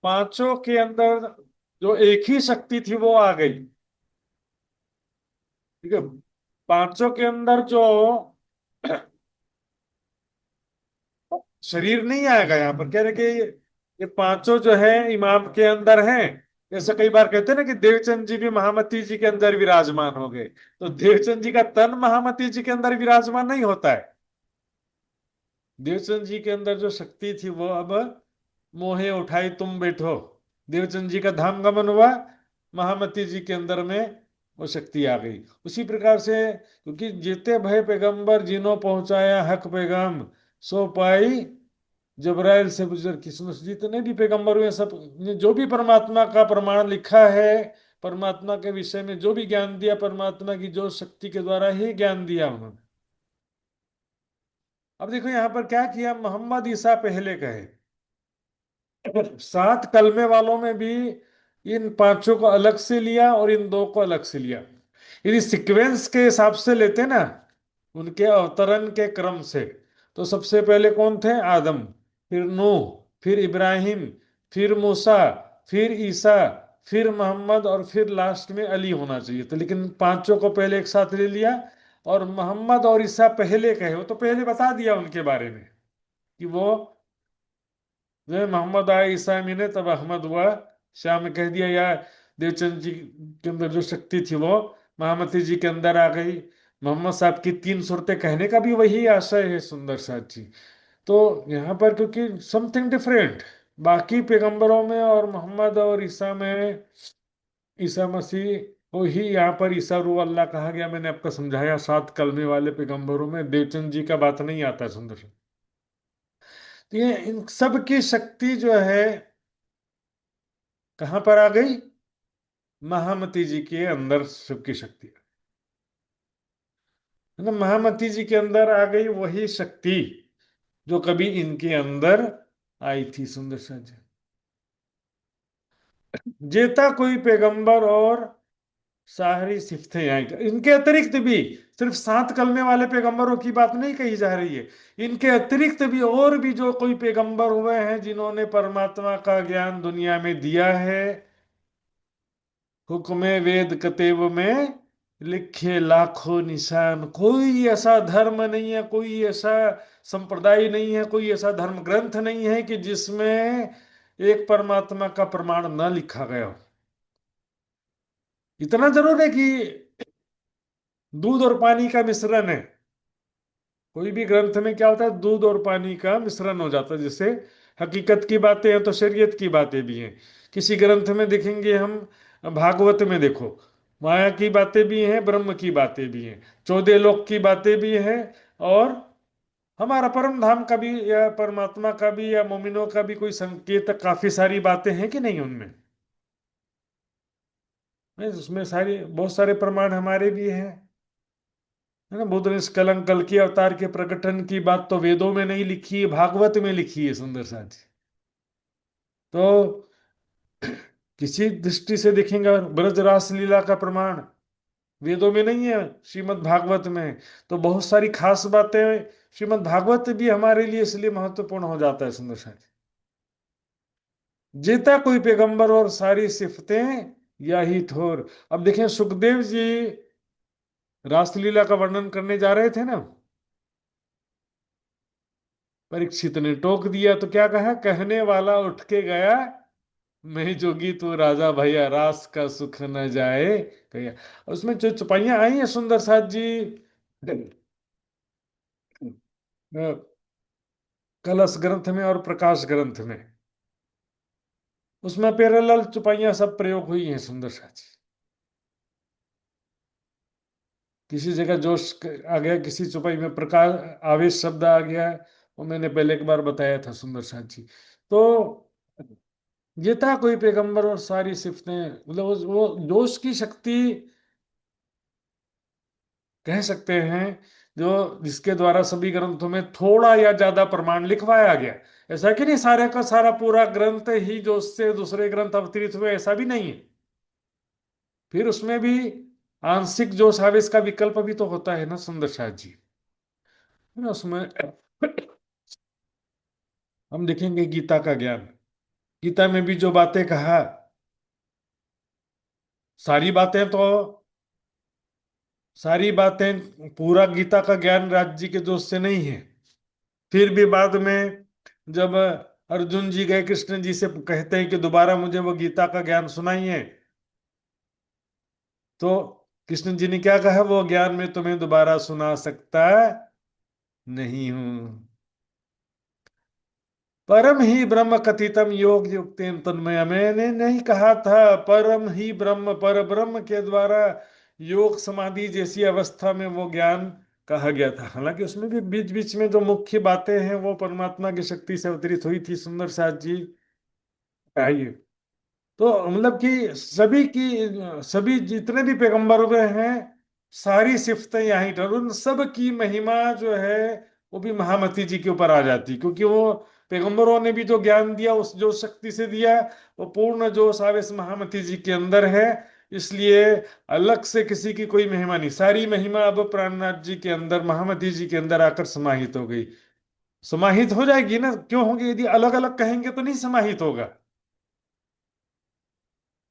पांचों के अंदर जो एक ही शक्ति थी वो आ गई। ठीक है। पांचों के अंदर जो शरीर नहीं आएगा, यहाँ पर कह रहे कि ये पांचों जो है इमाम के अंदर हैं। जैसे कई बार कहते हैं ना कि देवचंद जी भी महामती जी के अंदर विराजमान हो गए, तो देवचंद जी का तन महामती जी के अंदर विराजमान नहीं होता है। देवचंद जी के अंदर जो शक्ति थी वो अब मोहे उठाई तुम बैठो, देवचंद जी का धाम गमन हुआ, महामती जी के अंदर में वो शक्ति आ गई। उसी प्रकार से, क्योंकि जीते भय पैगंबर जिन्हों पहुंचाया हक पैगाम, सो पाई जबराइल से गुजर किस्मत। जितने भी पैगंबर हुए सब ने जो भी परमात्मा का प्रमाण लिखा है, परमात्मा के विषय में जो भी ज्ञान दिया, परमात्मा की जो शक्ति के द्वारा ही ज्ञान दिया उन्होंने। अब देखो यहाँ पर क्या किया, मोहम्मद ईसा पहले कहे। सात कलमे वालों में भी इन पांचों को अलग से लिया और इन दो को अलग से लिया। यदि सीक्वेंस के हिसाब से लेते ना, उनके अवतरण के क्रम से, तो सबसे पहले कौन थे? आदम, फिर नूह, फिर इब्राहिम, फिर मूसा, फिर ईसा, फिर मोहम्मद, और फिर लास्ट में अली होना चाहिए। तो लेकिन पांचों को पहले एक साथ ले लिया, और मोहम्मद और ईसा पहले कहे। वो तो पहले बता दिया उनके बारे में कि वो जो है मोहम्मद आए ईसा मिले तब अहमद हुआ। शाह में कह दिया, या देवचंद जी के अंदर जो शक्ति थी वो महामती जी के अंदर आ गई। मोहम्मद साहब की तीन सूरतें कहने का भी वही आशय है सुंदर साथ जी। तो यहाँ पर क्योंकि समथिंग डिफरेंट बाकी पैगंबरों में और मोहम्मद और ईसा में, ईसा मसीह को ही यहाँ पर ईसा रू अल्लाह कहा गया। मैंने आपको समझाया, सात कलमे वाले पैगंबरों में देवचंद जी का बात नहीं आता सुंदर साथ। तो ये इन सब की शक्ति जो है कहां पर आ गई? महामती जी के अंदर सबकी शक्ति है ना। महामती जी के अंदर आ गई वही शक्ति जो कभी इनके अंदर आई थी सुंदर सा जी। जेता कोई पैगंबर और सारी सिफतें आई, इनके अतिरिक्त भी सिर्फ सात कलमे वाले पैगंबरों की बात नहीं कही जा रही है। इनके अतिरिक्त भी और भी जो कोई पैगंबर हुए हैं जिन्होंने परमात्मा का ज्ञान दुनिया में दिया है, हुक्मे वेद कतेब में लिखे लाखों निशान। कोई ऐसा धर्म नहीं है, कोई ऐसा संप्रदाय नहीं है, कोई ऐसा धर्म ग्रंथ नहीं है कि जिसमें एक परमात्मा का प्रमाण न लिखा गया हो। इतना जरूर है कि दूध और पानी का मिश्रण है, कोई भी ग्रंथ में क्या होता है, दूध और पानी का मिश्रण हो जाता है। जैसे हकीकत की बातें हैं तो शरीयत की बातें भी हैं। किसी ग्रंथ में देखेंगे हम, भागवत में देखो, माया की बातें भी हैं, ब्रह्म की बातें भी हैं, 14 लोक की बातें भी हैं, और हमारा परम धाम का भी, या परमात्मा का भी, या मोमिनों का भी कोई संकेत, काफी सारी बातें हैं कि नहीं उनमें। नहीं, उसमें सारी बहुत सारे प्रमाण हमारे भी हैं, है ना। बुद्ध ने इस कलंक कल की अवतार के प्रकटन की बात तो वेदों में नहीं लिखी है, भागवत में लिखी है, सुंदर साथ जी। तो किसी दृष्टि से देखेंगे, ब्रज रास लीला का प्रमाण वेदों में नहीं है, श्रीमद् भागवत में है। तो बहुत सारी खास बातें श्रीमद् भागवत भी हमारे लिए इसलिए महत्वपूर्ण हो जाता है, सुंदर साथ जी। जेता कोई पैगंबर और सारी सिफतें या ही ठोर। अब देखें, सुखदेव जी रासलीला का वर्णन करने जा रहे थे ना, परीक्षित ने टोक दिया तो क्या कहा, कहने वाला उठ के गया, मैं जोगी तू राजा भैया, रास का सुख न जाए कहिया। और उसमें जो चौपाइयां आई हैं सुंदर साथ जी, कलश ग्रंथ में और प्रकाश ग्रंथ में, उसमें पैरेलल चौपाइयां सब प्रयोग हुई हैं, सुंदर साथ जी। किसी जगह जोश आ गया, किसी चौपाई में प्रकाश आवेश शब्द आ गया, वो मैंने पहले एक बार बताया था, सुंदर साथ जी। तो ये था कोई पैगंबर और सारी सिफतें, मतलब वो जोश की शक्ति कह सकते हैं, जो जिसके द्वारा सभी ग्रंथों में थोड़ा या ज्यादा प्रमाण लिखवाया गया। ऐसा कि नहीं सारे का सारा पूरा ग्रंथ ही जोश से दूसरे ग्रंथ अवतरित हुए, ऐसा भी नहीं है। फिर उसमें भी आंशिक जोश आवेश का विकल्प भी तो होता है ना, सुंदर साथ जी, है ना। उसमें हम देखेंगे गीता का ज्ञान, गीता में भी जो बातें कहा, सारी बातें तो, सारी बातें पूरा गीता का ज्ञान राज्य के जोश से नहीं है। फिर भी बाद में जब अर्जुन जी गए कृष्ण जी से कहते हैं कि दोबारा मुझे वो गीता का ज्ञान सुनाइए, तो कृष्ण जी ने क्या कहा, वो ज्ञान मैं तुम्हें दोबारा सुना सकता नहीं हूं। परम ही ब्रह्म कथितम योग युक्तेन तन्मय, मैंने नहीं कहा था, परम ही ब्रह्म, पर ब्रह्म के द्वारा योग समाधि जैसी अवस्था में वो ज्ञान कहा गया था। हालांकि उसमें भी बीच बीच में जो मुख्य बातें हैं वो परमात्मा की शक्ति से अवतरित हुई थी, सुंदर साथ जी। आइए, तो मतलब कि सभी जितने भी पैगंबर हुए हैं, सारी सिफतें यहीं पर, उन सब की महिमा जो है वो भी महामती जी के ऊपर आ जाती, क्योंकि वो पैगंबरों ने भी जो ज्ञान दिया उस जो शक्ति से दिया, वो पूर्ण जो सावेश महामती जी के अंदर है। इसलिए अलग से किसी की कोई महिमा नहीं, सारी महिमा अब प्राणनाथ जी के अंदर, महामती जी के अंदर आकर समाहित हो गई। समाहित हो जाएगी ना, क्यों होगी, यदि अलग अलग कहेंगे तो नहीं समाहित होगा,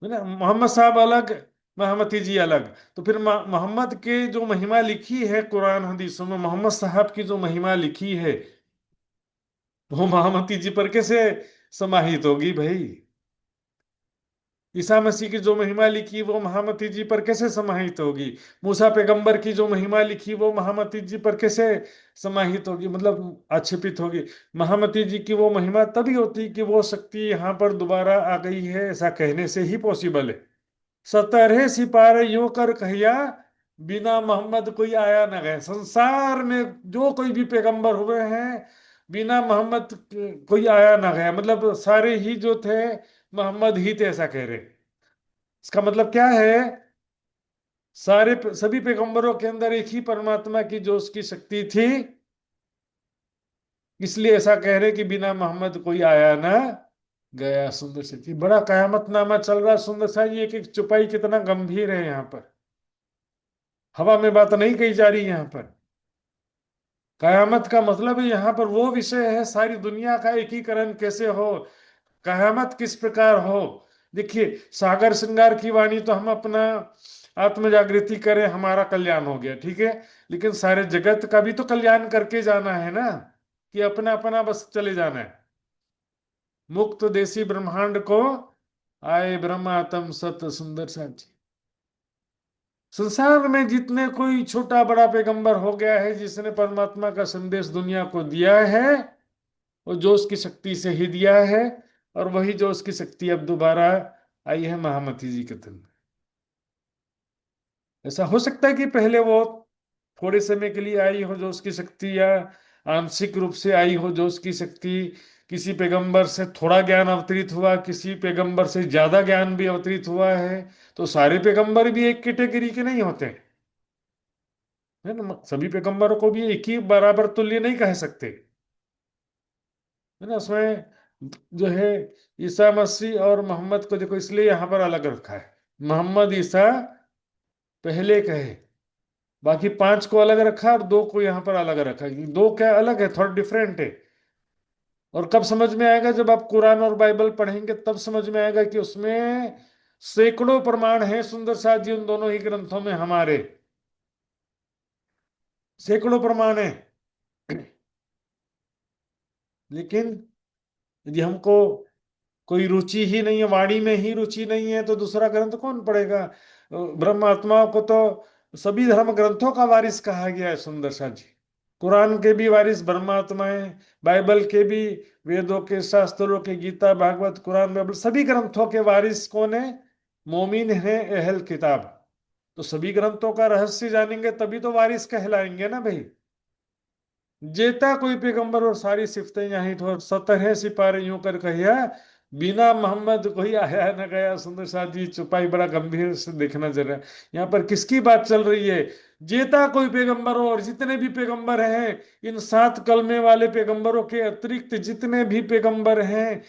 है ना। मोहम्मद साहब अलग, महमती जी अलग, तो फिर मोहम्मद के जो महिमा लिखी है कुरान हदीसों में, मोहम्मद साहब की जो महिमा लिखी है, वो महामती जी पर कैसे समाहित होगी भाई। ईसा मसीह की जो महिमा लिखी वो महामती जी पर कैसे समाहित होगी। मूसा पैगंबर की जो महिमा लिखी वो महामती जी पर कैसे समाहित होगी, मतलब आक्षेपित होगी। महामती जी की वो महिमा तभी होती कि वो शक्ति यहाँ पर दोबारा आ गई है, ऐसा कहने से ही पॉसिबल है। 17 सिपारे यूं कर कहिया, बिना मोहम्मद कोई आया न गया। संसार में जो कोई भी पैगंबर हुए हैं, बिना मोहम्मद कोई आया ना गया, मतलब सारे ही जो थे मोहम्मद ही थे, ऐसा कह रहे। इसका मतलब क्या है, सभी पैगंबरों के अंदर एक ही परमात्मा की जो उसकी शक्ति थी, इसलिए ऐसा कह रहे कि बिना मोहम्मद कोई आया ना गया। सुंदर सी थी, बड़ा कयामतनामा चल रहा है सुंदर सा, ये एक एक चुपाई कितना गंभीर है यहाँ पर, हवा में बात नहीं कही जा रही यहाँ पर। कयामत का मतलब है यहाँ पर वो विषय है, सारी दुनिया का एकीकरण कैसे हो, कयामत किस प्रकार हो। देखिए, सागर श्रृंगार की वाणी तो हम अपना आत्म जागृति करें, हमारा कल्याण हो गया, ठीक है। लेकिन सारे जगत का भी तो कल्याण करके जाना है ना, कि अपना अपना बस चले जाना है। मुक्त देसी ब्रह्मांड को आए ब्रह्मात्म सत, सुंदर साची। संसार में जितने कोई छोटा बड़ा पैगंबर हो गया है जिसने परमात्मा का संदेश दुनिया को दिया है, वो जोश की शक्ति से ही दिया है। और वही जोश की शक्ति अब दोबारा आई है महामती जी के तन में। ऐसा हो सकता है कि पहले वो थोड़े समय के लिए आई हो जोश की शक्ति, या आंशिक रूप से आई हो जोश की शक्ति। किसी पैगंबर से थोड़ा ज्ञान अवतरित हुआ, किसी पैगंबर से ज्यादा ज्ञान भी अवतरित हुआ है। तो सारे पैगंबर भी एक कैटेगरी के नहीं होते, है ना। सभी पैगंबरों को भी एक ही बराबर तुल्य नहीं कह सकते, है ना। उसमें जो है ईसा मसीह और मोहम्मद को देखो, इसलिए यहां पर अलग रखा है। मोहम्मद ईसा पहले कहे, बाकी पांच को अलग रखा और दो को यहां पर अलग रखा है। दो क्या अलग है, थोड़ा डिफरेंट है। और कब समझ में आएगा, जब आप कुरान और बाइबल पढ़ेंगे तब समझ में आएगा कि उसमें सैकड़ों प्रमाण हैं सुंदर साथ जी, उन दोनों ही ग्रंथों में हमारे सैकड़ों प्रमाण हैं। लेकिन यदि हमको कोई रुचि ही नहीं है, वाणी में ही रुचि नहीं है, तो दूसरा ग्रंथ कौन पढ़ेगा। ब्रह्म आत्माओं को तो सभी धर्म ग्रंथों का वारिस कहा गया है सुंदर सा जी। कुरान के भी वारिस ब्रह्मात्मा है, बाइबल के भी, वेदों के, शास्त्रों के, गीता भागवत कुरान बाइबल सभी ग्रंथों के वारिस कौन है, मोमिन है, अहल किताब। तो सभी ग्रंथों का रहस्य जानेंगे तभी तो वारिस कहलाएंगे ना भाई। जेता कोई पैगंबर और सारी सिफतें यहाँ तो 70 सिपारे यूं कर कहिया, बिना मोहम्मद कोई आया न गया। सुंदर साथ जी चुपाई बड़ा गंभीर से देखना जरा, यहाँ पर किसकी बात चल रही है। जेता कोई पैगंबर हो, और जितने भी पैगंबर हैं, इन 7 कलमे वाले पैगंबरों के अतिरिक्त जितने भी पैगंबर हैं,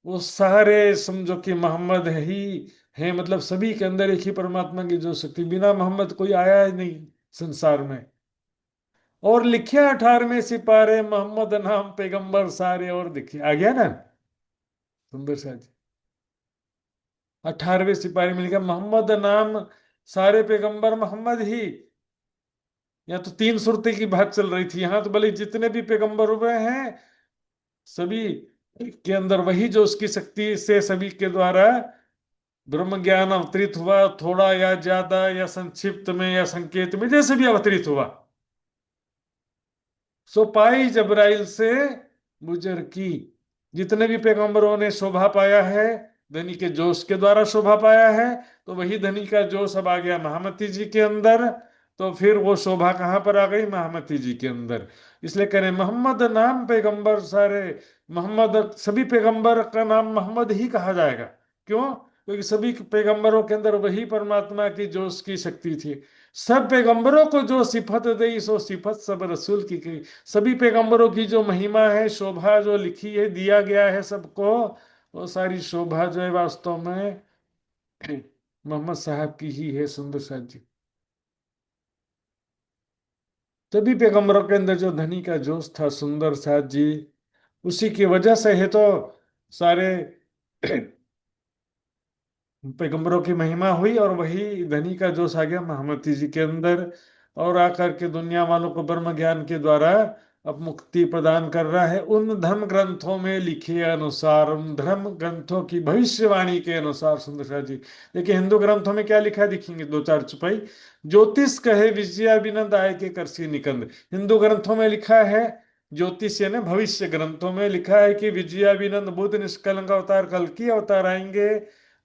वो सारे समझो कि मोहम्मद ही है। मतलब सभी के अंदर एक ही परमात्मा की जो शक्ति, बिना मोहम्मद कोई आया ही नहीं संसार में। और लिखे 18वें सिपारे, मोहम्मद नाम पैगंबर सारे। और देखिए आ गया ना सुंदर सा जी, 18वें सिपारे में लिखा मोहम्मद नाम सारे पैगंबर मोहम्मद ही। यहाँ तो 3 सुरते की बात चल रही थी, यहाँ तो भले जितने भी पैगंबर हुए हैं सभी के अंदर वही जो उसकी शक्ति से सभी के द्वारा ब्रह्म ज्ञान अवतरित हुआ, थोड़ा या ज्यादा या संक्षिप्त में या संकेत में, जैसे भी अवतरित हुआ। सो पाई जबराइल से गुजर की। जितने भी पैगंबरों ने शोभा पाया है, धनी के जोश के द्वारा शोभा पाया है, तो वही धनी का जोश अब आ गया महामती जी के अंदर। तो फिर वो शोभा कहाँ पर आ गई, महामती जी के अंदर। इसलिए कह रहे मोहम्मद नाम पैगंबर सारे। मोहम्मद, सभी पैगंबर का नाम मोहम्मद ही कहा जाएगा। क्यों? क्योंकि सभी पैगंबरों के अंदर वही परमात्मा की जोश की शक्ति थी। सब पैगंबरों को जो सिफत दी सो सिफत सब रसूल की। सभी पैगंबरों की जो महिमा है, शोभा जो लिखी है, दिया गया है सबको, वो सारी शोभा जो है वास्तव में मोहम्मद साहब की ही है सुंदर साथ जी। तभी पैगंबरों के अंदर जो धनी का जोश था सुंदर साथ जी, उसी की वजह से है तो सारे पैगंबरों की महिमा हुई, और वही धनी का जोश आ गया महामती जी के अंदर। और आकर के दुनिया वालों को ब्रह्म ज्ञान के द्वारा अब मुक्ति प्रदान कर रहा है, उन धर्म ग्रंथों में लिखे अनुसार, उन धर्म ग्रंथों की भविष्यवाणी के अनुसार। सुंदर सा जी देखिए, हिंदू ग्रंथों में क्या लिखा है, दिखेंगे 2-4 चुपाई। ज्योतिष कहे विजया बिनंद आय के करसी निकंद। हिंदू ग्रंथों में लिखा है, ज्योतिष यानी भविष्य ग्रंथों में लिखा है कि विजया बिनंद बुद्ध निष्कलंक अवतार, कल की अवतार आएंगे,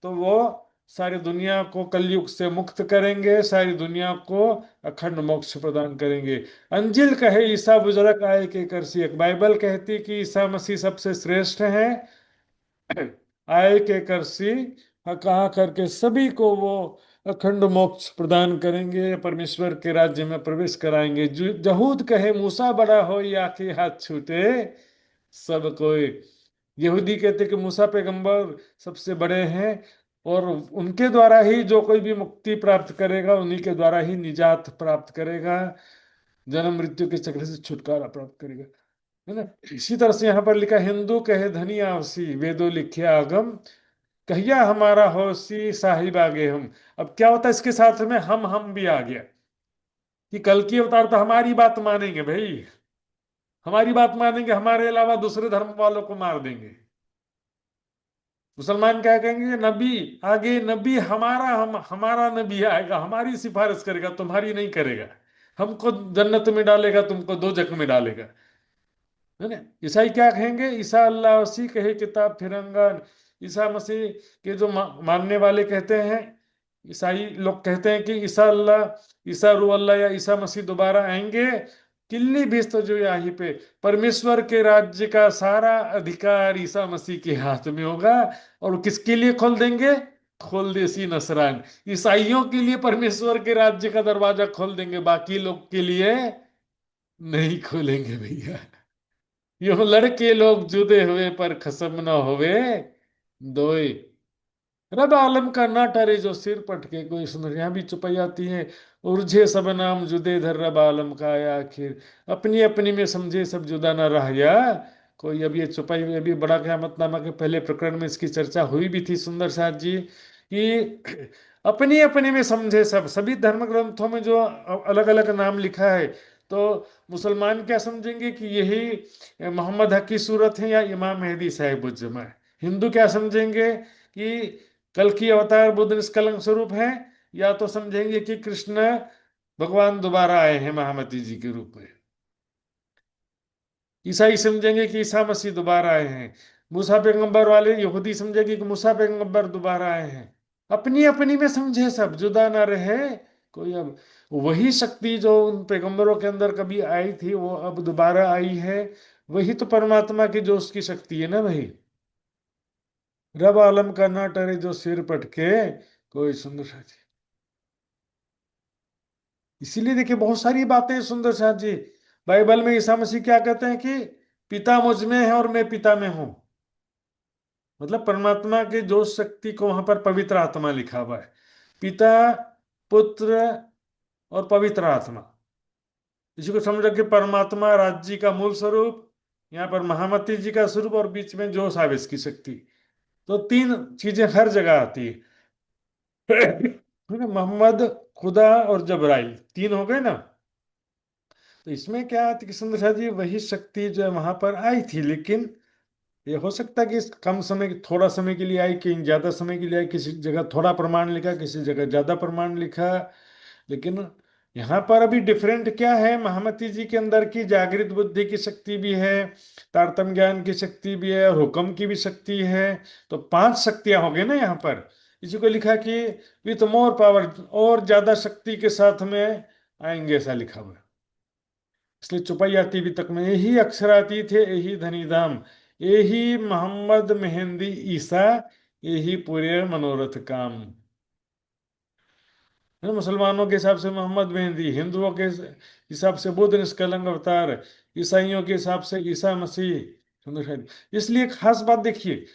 तो वो सारी दुनिया को कलयुग से मुक्त करेंगे, सारी दुनिया को अखंड मोक्ष प्रदान करेंगे। अंजिल कहे ईसा बुजुर्ग आए के करसी। एक बाइबल कहती कि ईसा मसीह सबसे श्रेष्ठ है, आए के करसी, कहा करके सभी को वो अखंड मोक्ष प्रदान करेंगे, परमेश्वर के राज्य में प्रवेश कराएंगे। जहूद कहे मूसा बड़ा हो या के हाथ छूटे सब कोई। यहूदी कहते कि मूसा पैगंबर सबसे बड़े हैं, और उनके द्वारा ही जो कोई भी मुक्ति प्राप्त करेगा, उन्हीं के द्वारा ही निजात प्राप्त करेगा, जन्म मृत्यु के चक्र से छुटकारा प्राप्त करेगा, है ना। इसी तरह से यहाँ पर लिखा, हिंदू कहे धनी आवसी, वेदो लिखे आगम, कहिया हमारा होसी साहिब आगे हम। अब क्या होता है इसके साथ में, हम भी आ गया कि कल की अवतार तो हमारी बात मानेंगे भाई, हमारी बात मानेंगे, हमारे अलावा दूसरे धर्म वालों को मार देंगे। मुसलमान क्या कहेंगे? नबी आगे, नबी हमारा, हम हमारा नबी आएगा, हमारी सिफारिश करेगा, तुम्हारी नहीं करेगा, हमको जन्नत में डालेगा, तुमको दोजख में डालेगा। है ना? ईसाई क्या कहेंगे? ईसा अल्लाह मसीह कहे किताब फिरंगन। ईसा मसीह के जो मानने वाले कहते हैं, ईसाई लोग कहते हैं कि ईसा अल्लाह, ईसा रू अल्लाह या ईसा मसीह दोबारा आएंगे। किल्ली भीस्त जो यहाँ पे परमेश्वर के राज्य का सारा अधिकार ईसा मसीह के हाथ में होगा। और वो किसके लिए खोल देंगे? खोल देसी नसरान, ईसाइयों के लिए परमेश्वर के राज्य का दरवाजा खोल देंगे, बाकी लोग के लिए नहीं खोलेंगे भैया। यूं लड़के लोग जुदे हुए पर खसम न होवे दोए। रब आलम का ना टरे जो सिर पटके, कोई सुन, यहाँ भी चुपाई आती है। उर्झे सब नाम जुदे धर रब आलम का आया आखिर, अपनी अपनी में समझे सब जुदा ना रह या कोई। अब ये चुपाई में अभी बड़ा क़यामतनामा के पहले प्रकरण में इसकी चर्चा हुई भी थी सुंदर साथ जी, कि अपनी अपनी में समझे सब। सभी धर्म ग्रंथों में जो अलग अलग नाम लिखा है, तो मुसलमान क्या समझेंगे कि यही मोहम्मद हक की सूरत है या इमाम मेहदी साहिबुज्जमा है। हिंदू क्या समझेंगे कि कल की अवतार बुद्ध निष्कलंक स्वरूप है, या तो समझेंगे कि कृष्ण भगवान दोबारा आए हैं महामती जी के रूप में। ईसाई समझेंगे कि ईसा मसीह दोबारा आए हैं। मूसा पैगंबर वाले यहूदी समझेंगे कि मूसा पैगंबर दोबारा आए हैं। अपनी अपनी में समझे सब, जुदा ना रहे कोई। अब वही शक्ति जो उन पैगंबरों के अंदर कभी आई थी वो अब दोबारा आई है। वही तो परमात्मा की जो उसकी शक्ति है ना भाई। रब आलम का ना टरे जो सिर पटके, कोई सुंदर साथी। इसीलिए देखिए बहुत सारी बातें हैं सुंदर साथ जी। बाइबल में ईसा मसीह क्या कहते हैं कि पिता मुझ में है और मैं पिता में हूं। मतलब परमात्मा के जो शक्ति को वहां पर पवित्र आत्मा लिखा हुआ है। पिता, पुत्र और पवित्र आत्मा, इसी को समझ कि परमात्मा राज्य का मूल स्वरूप, यहाँ पर महामती जी का स्वरूप, और बीच में जो साविस की शक्ति। तो तीन चीजें हर जगह आती है। मोहम्मद, खुदा और जबराइल, तीन हो गए ना। तो इसमें क्या है कि सुंदर साथ जी वही शक्ति जो है वहां पर आई थी, लेकिन ये हो सकता है कि इस कम समय, थोड़ा समय के लिए आई, कहीं ज्यादा समय के लिए आई, किसी जगह थोड़ा प्रमाण लिखा, किसी जगह ज्यादा प्रमाण लिखा। लेकिन यहाँ पर अभी डिफरेंट क्या है, महामती जी के अंदर की जागृत बुद्धि की शक्ति भी है, तारतम्य ज्ञान की शक्ति भी है, और हुक्म की भी शक्ति है। तो पांच शक्तियां हो गई ना यहाँ पर। इसी को लिखा कि विथ मोर पावर, और ज्यादा शक्ति के साथ में आएंगे, ऐसा लिखा हुआ है। इसलिए चुपाई आती भी तक में यही अक्षराती थे, यही धनीधाम, यही मोहम्मद मेहंदी ईसा, यही पूरे मनोरथ काम। है ना? मुसलमानों के हिसाब से मोहम्मद मेहंदी, हिंदुओं के हिसाब से बुद्ध निष्कलंक अवतार, ईसाइयों के हिसाब से ईसा मसीह सुंदर शायद। इसलिए एक खास बात देखिए,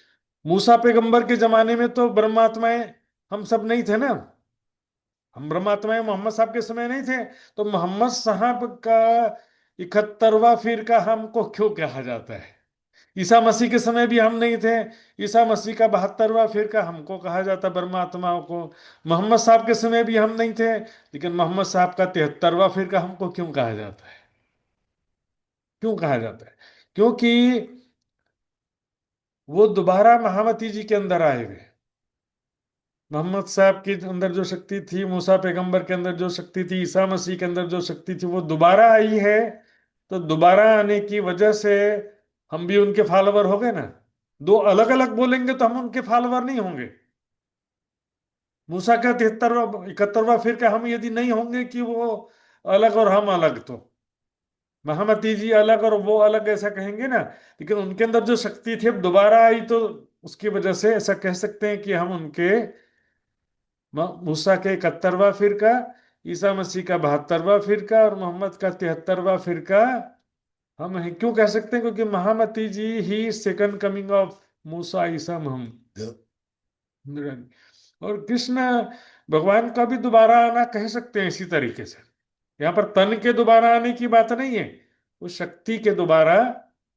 मूसा पैगंबर के जमाने में तो ब्रह्मात्माएं हम सब नहीं थे ना। हम ब्रह्मात्माएं मोहम्मद साहब के समय नहीं थे। तो मोहम्मद साहब का 71वां फिरका हमको क्यों कहा जाता है? ईसा मसीह के समय भी हम नहीं थे। ईसा मसीह का 72वां फिरका हमको कहा जाता ब्रह्मात्माओं को। मोहम्मद साहब के समय भी हम नहीं थे, लेकिन मोहम्मद साहब का 73वां फिरका हमको क्यों कहा जाता है? क्यों कहा जाता है? क्योंकि वो दोबारा महामती जी के अंदर आए हुए। मोहम्मद साहब के अंदर जो शक्ति थी, मूसा पैगंबर के अंदर जो शक्ति थी, ईसा मसीह के अंदर जो शक्ति थी, वो दोबारा आई है। तो दोबारा आने की वजह से हम भी उनके फॉलोवर हो गए ना। दो अलग अलग बोलेंगे तो हम उनके फॉलोवर नहीं होंगे। मूसा का 73वां 71वां फिर हम यदि नहीं होंगे कि वो अलग और हम अलग, तो महामती जी अलग और वो अलग ऐसा कहेंगे ना। लेकिन उनके अंदर जो शक्ति थी अब दोबारा आई, तो उसकी वजह से ऐसा कह सकते हैं कि हम उनके, मूसा के 71वां फिरका, ईसा मसीह का 72वां फिरका और मोहम्मद का 73वां फिरका हम हैं। क्यों कह सकते हैं? क्योंकि महामती जी ही सेकंड कमिंग ऑफ मूसा ईसा मोहम्मद। और कृष्ण भगवान का भी दोबारा आना कह सकते हैं इसी तरीके से। यहाँ पर तन के दोबारा आने की बात नहीं है, वो शक्ति के दोबारा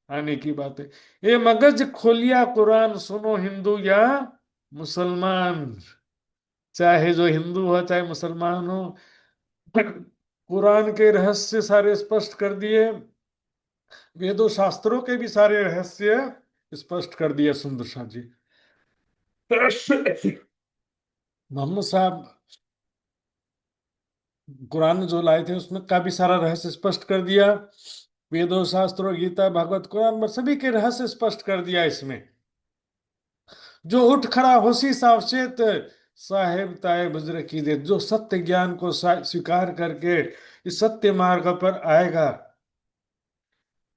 आने की बात है। ये मगज खोलिया कुरान सुनो हिंदू या मुसलमान, चाहे जो हिंदू हो चाहे मुसलमान हो, कुरान के रहस्य सारे स्पष्ट कर दिए, वेदों शास्त्रों के भी सारे रहस्य स्पष्ट कर दिए सुंदर शाह जी। मोहम्मद साहब कुरान जो लाए थे उसमें काफी सारा रहस्य स्पष्ट कर दिया। वेदों, शास्त्रों, गीता, भागवत, कुरान पर सभी के रहस्य स्पष्ट कर दिया इसमें। जो उठ खड़ा होशी सावचेत, साहेब ताए बुजर की दे। जो सत्य ज्ञान को स्वीकार करके इस सत्य मार्ग पर आएगा,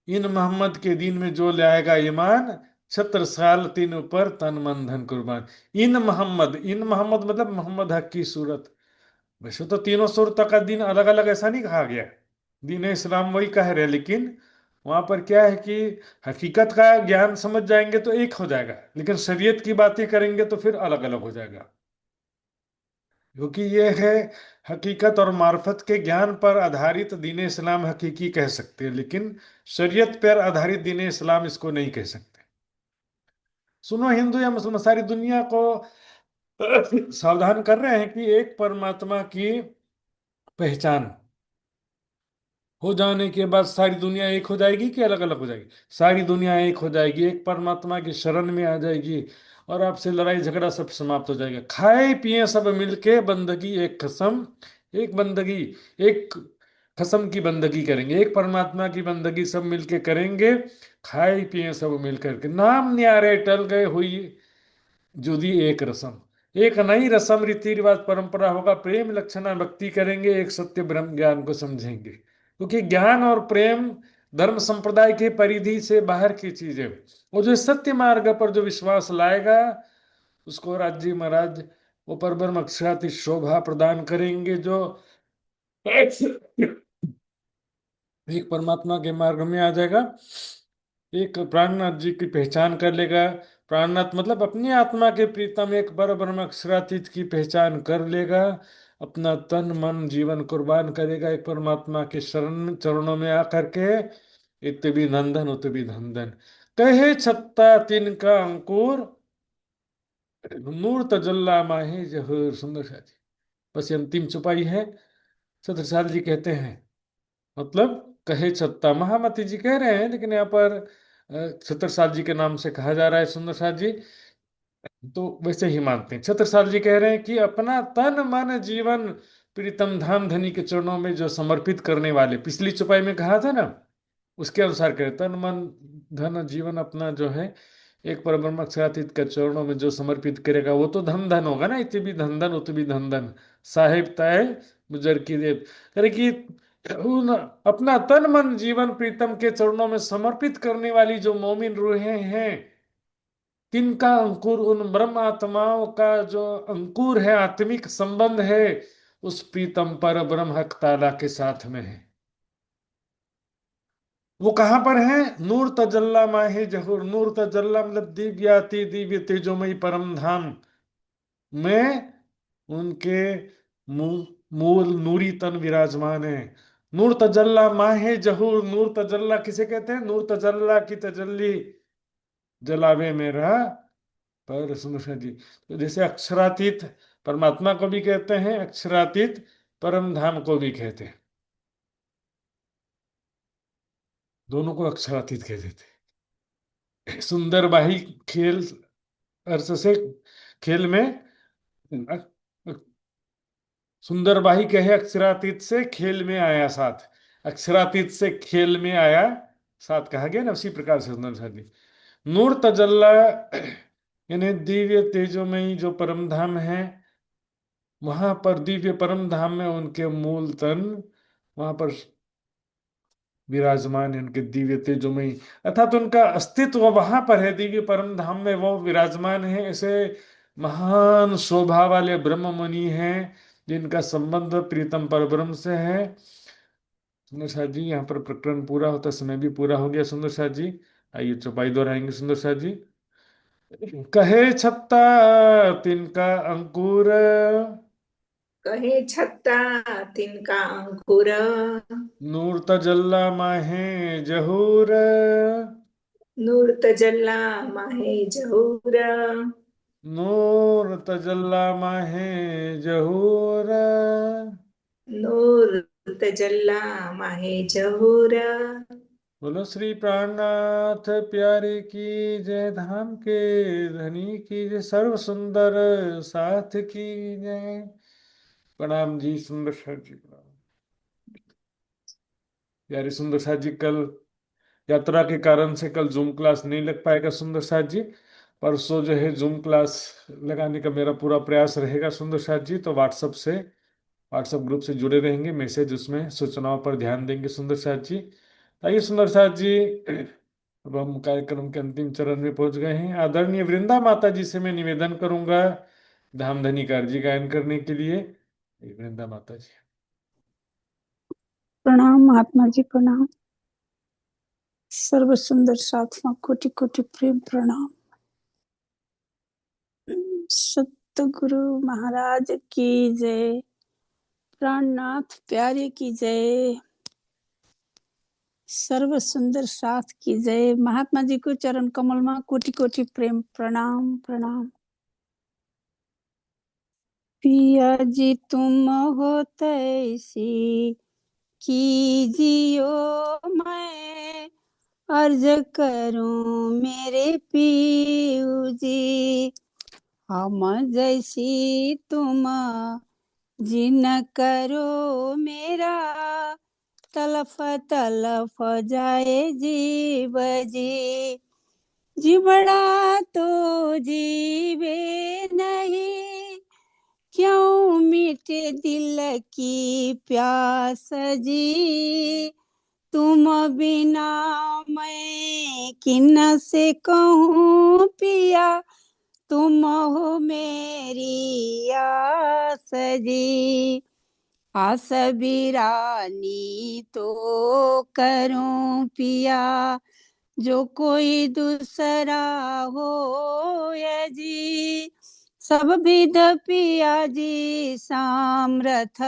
इन मोहम्मद के दीन में जो ले आएगा ईमान, 76 साल तीन ऊपर तन मन धन कुर्बान। इन मोहम्मद मतलब मोहम्मद हक की सूरत। वैसे तो तीनों सूरतों का दिन अलग अलग ऐसा नहीं कहा गया, दीन इस्लाम वही कह रहे हैं, लेकिन वहां पर क्या है कि हकीकत का ज्ञान समझ जाएंगे तो एक हो जाएगा, लेकिन शरीयत की बातें करेंगे तो फिर अलग अलग हो जाएगा। क्योंकि ये है हकीकत और मार्फत के ज्ञान पर आधारित दीन इस्लाम हकीकी कह सकते हैं, लेकिन शरीयत पर आधारित दीन इस्लाम इसको नहीं कह सकते। सुनो, हिंदू या मुसलमान सारी दुनिया को सावधान कर रहे हैं कि एक परमात्मा की पहचान हो जाने के बाद सारी दुनिया एक हो जाएगी कि अलग अलग हो जाएगी? सारी दुनिया एक हो जाएगी, एक परमात्मा की शरण में आ जाएगी, और आपसे लड़ाई झगड़ा सब समाप्त हो जाएगा। खाए पिए सब मिलके बंदगी एक कसम, एक बंदगी, एक कसम की बंदगी करेंगे, एक परमात्मा की बंदगी सब मिलके करेंगे। खाए पिए सब मिलकर के नाम न्यारे टल गए हुई जुदी एक रसम। एक नई रसम, रीति रिवाज, परंपरा होगा। प्रेम लक्षणा भक्ति करेंगे, एक सत्य ब्रह्म ज्ञान को समझेंगे। क्योंकि ज्ञान और प्रेम धर्म संप्रदाय के परिधि से बाहर की चीज है। और जो सत्य मार्ग पर जो विश्वास लाएगा, उसको राज्य महाराज वो पर ब्रह्म अक्षराति शोभा प्रदान करेंगे। जो एक परमात्मा के मार्ग में आ जाएगा, एक प्राणनाथ जी की पहचान कर लेगा। प्राणनाथ मतलब अपनी आत्मा के प्रीतम एक पर ब्रह्म अक्षरातीत की पहचान कर लेगा, अपना तन मन जीवन कुर्बान करेगा एक परमात्मा के शरण चरणों में आकर के। इत भी नंदन उत भी नंदन, कहे छत्ता तिनका अंकुर, नूर तजल्ला माहे जहूर। सुंदर सा जी, बस ये अंतिम चौपाई है। छत्रसाल जी कहते हैं, मतलब कहे छत्ता, महामती जी कह रहे हैं, लेकिन यहाँ पर छत्रसाल जी के नाम से कहा जा रहा है सुंदर साथ जी, तो वैसे ही मानते हैं। छत्रसाल जी कह रहे हैं कि अपना तन मन जीवन प्रीतम धाम धनी के चरणों में जो समर्पित करने वाले, पिछली चौपाई में कहा था ना, उसके अनुसार करें। तन मन धन जीवन अपना जो है एक परब्रह्म अक्षरातीत के चरणों में जो समर्पित करेगा, वो तो धन धन होगा ना। इति भी धन धन उत भी धन धन, साहेब ताए गुजर की देव। करे कि उन अपना तन मन जीवन प्रीतम के चरणों में समर्पित करने वाली जो मोमिन रूहें हैं, तिनका अंकुर, उन ब्रह्म आत्माओं का जो अंकुर है, आत्मिक संबंध है, उस प्रीतम पर ब्रह्म हक ताला के साथ में है। वो कहां पर है? नूर तजल्ला माहे जहूर। नूर तजल्ला मतलब दिव्याति दिव्य तेजोमयी परम धाम में उनके मूल नूरी तन विराजमान है। नूर तजल्ला माहे जहूर। नूर तजल्ला किसे कहते हैं? नूर तजल्ला की तजल्ली जलावे में रहा पर सुनो जी। तो जैसे अक्षरातीत परमात्मा को भी कहते हैं, अक्षरातीत परम धाम को भी कहते हैं, दोनों को अक्षरातीत कह देते हैं। सुंदर बाही खेल अर्थ से खेल में सुंदर बाही कहे अक्षरातीत से खेल में आया साथ। अक्षरातीत से खेल में आया साथ कहा गया ना, उसी प्रकार से सुंदर सा जी। नूर तजल्ला यानी दिव्य तेजोमयी जो परम धाम है, वहां पर दिव्य परम धाम में उनके मूल तन वहां पर विराजमान है, उनके दिव्य तेजोमयी, अर्थात उनका अस्तित्व वहां पर है, दिव्य परम धाम में वो विराजमान है। ऐसे महान शोभा वाले ब्रह्म मुनि हैं जिनका संबंध प्रीतम पर ब्रह्म से है। सुंदर साथ जी, यहाँ पर प्रकरण पूरा होता, समय भी पूरा हो गया सुंदर साथ जी। आइए चौपाई दोहराएंगे सुंदर साथ जी। कहे छत्ता तिनका अंकुर, कहे छत्ता तिनका अंकुर, नूर तजल्ला माहे जहूर। नूर तजल्ला माहे जहूर, नूर तजल्ला माहे जहूर। नूर तजल्ला माहे जहूर। बोलो श्री प्राणनाथ प्यारे की जय, धाम के धनी की जय, सर्व सुंदर साथ की जय। प्रणाम जी सुंदर साथ जी, प्रणाम। प्यारे सुंदर साथ जी, कल यात्रा के कारण से कल जूम क्लास नहीं लग पाएगा सुंदर साथ जी। परसों जो है जूम क्लास लगाने का मेरा पूरा प्रयास रहेगा सुंदर साथ जी। तो व्हाट्सएप ग्रुप से जुड़े रहेंगे, मैसेज उसमें सूचनाओं पर ध्यान देंगे सुंदर साथ जी। आइए सुंदर साथ जी, अब हम कार्यक्रम के अंतिम चरण में पहुंच गए हैं। आदरणीय वृंदा माता जी से मैं निवेदन करूंगा धामधनी कारजी गायन करने के लिए। वृंदा माता जी। प्रणाम महात्मा जी, प्रणाम। सर्व सुंदर साथियों, कोटि कोटि प्रेम प्रणाम। सतगुरु महाराज की जय, प्राणनाथ प्यारे की जय, सर्व सुंदर साथ की जय। महात्मा जी को चरण कमल में कोटि कोटि प्रेम प्रणाम प्रणाम। पिया जी तुम हो तैसी कीजियो, मैं अर्ज करूं मेरे पीऊ जी। हम जैसी तुम जिन करो मेरा, तलफ तलफ जाए जीव जी। जीवड़ा तो जीवे नहीं, क्यों मिटे दिल की प्यास जी। तुम बिना मैं किन से कहूँ पिया, तुम हो मेरी आस जी। आस बिरानी तो करूं पिया, जो कोई दूसरा हो या जी। सब विध पिया जी सामरथ,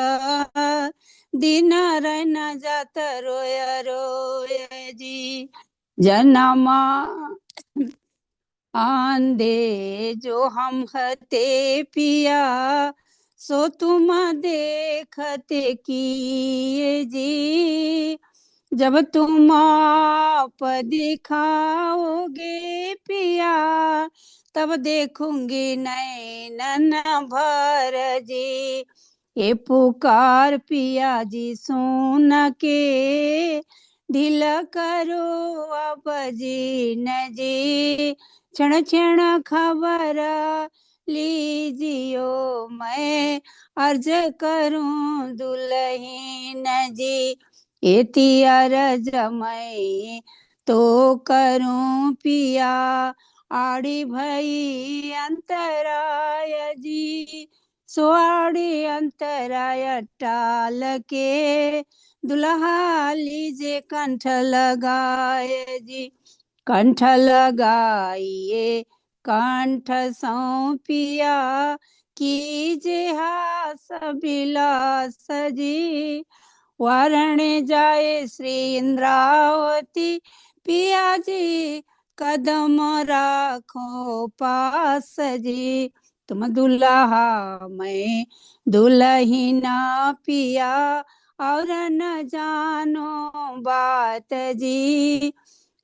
दिन रन जात रोय रोय जी। जनमा आंधे जो हम हते पिया, सो तुम देखते किए जी। जब तुम आप दिखाओगे पिया, तब देखूंगी नैनन भर जी। ये पुकार पिया जी सुन के, ढील करो अब जी न जी। क्षण क्षण खबर लीजियो, मैं अर्ज करूं दुल्हीन जी। एती अर्ज मैं तो करूं पिया, आड़ी भई अंतराय जी। सो आड़ी अंतराय टाल के, दुल्हा लीजे कंठ लगाए जी। कंठ लगाइए कंठ सौंपिया, कीजे हास बिलास जी। वारण जाए श्री इंद्रावती, पिया जी कदम राखो पास जी। तुम दुल्हा मैं दुल्हीना पिया, और न जानो बात जी।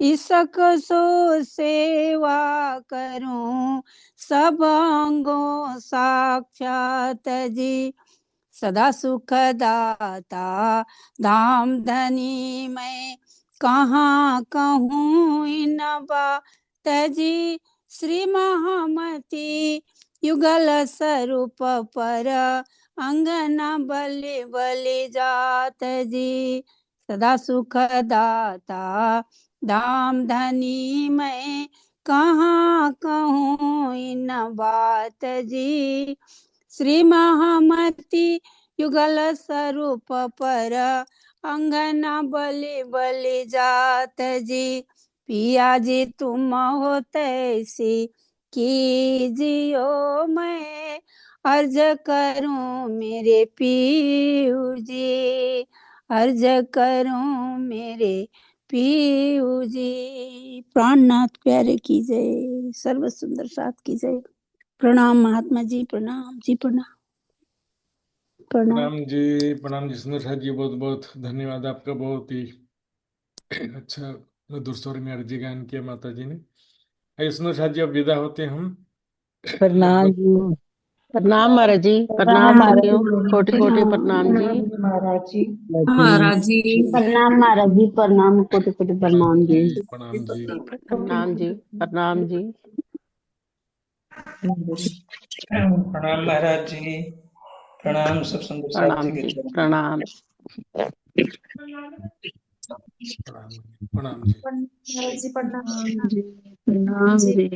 इसक सो सेवा करूं सब अंगों साक्षात जी। सदा सुख दाता धाम धनी मैं, कहाँ कहूँ इन बात जी। श्री महामती युगल स्वरूप पर, अंगना बलि बलि जात जी। सदा सुख दाता धाम धनी मैं, कहाँ कहूँ इन बात जी। श्री महामती युगल स्वरूप पर, अंगना बलि बलि जात जी। पिया जी तुम हो तैसी कीजियो, मैं अर्ज करूं मेरे पीऊ जी। अर्ज करूं मेरे पीऊ जी। प्राणनाथ प्यारे की जय, सर्व सुंदर साथ की जय। प्रणाम महात्मा जी, प्रणाम जी, प्रणाम प्रणाम। प्रणाम जी सुंदर साथ जी, बहुत बहुत धन्यवाद आपका। बहुत ही अच्छा मधुर स्वर में अर्जी गायन किया माता जी ने। आइए सुंदर साथ जी अब विदा होते हैं हम। प्रणाम जी। प्रणाम महाराज जी, प्रणाम सखियों, कोटि कोटि प्रणाम जी। महाराज जी। महाराज जी प्रणाम महाराज जी, प्रणाम, कोटि कोटि प्रणाम जी। प्रणाम जी। प्रणाम जी, प्रणाम जी। प्रणाम महाराज जी, प्रणाम सब सुंदर साथ प्रणाम जी के जी, चरण। प्रणाम। प्रणाम प्रणाम जी। प्रणाम जी, प्रणाम जी।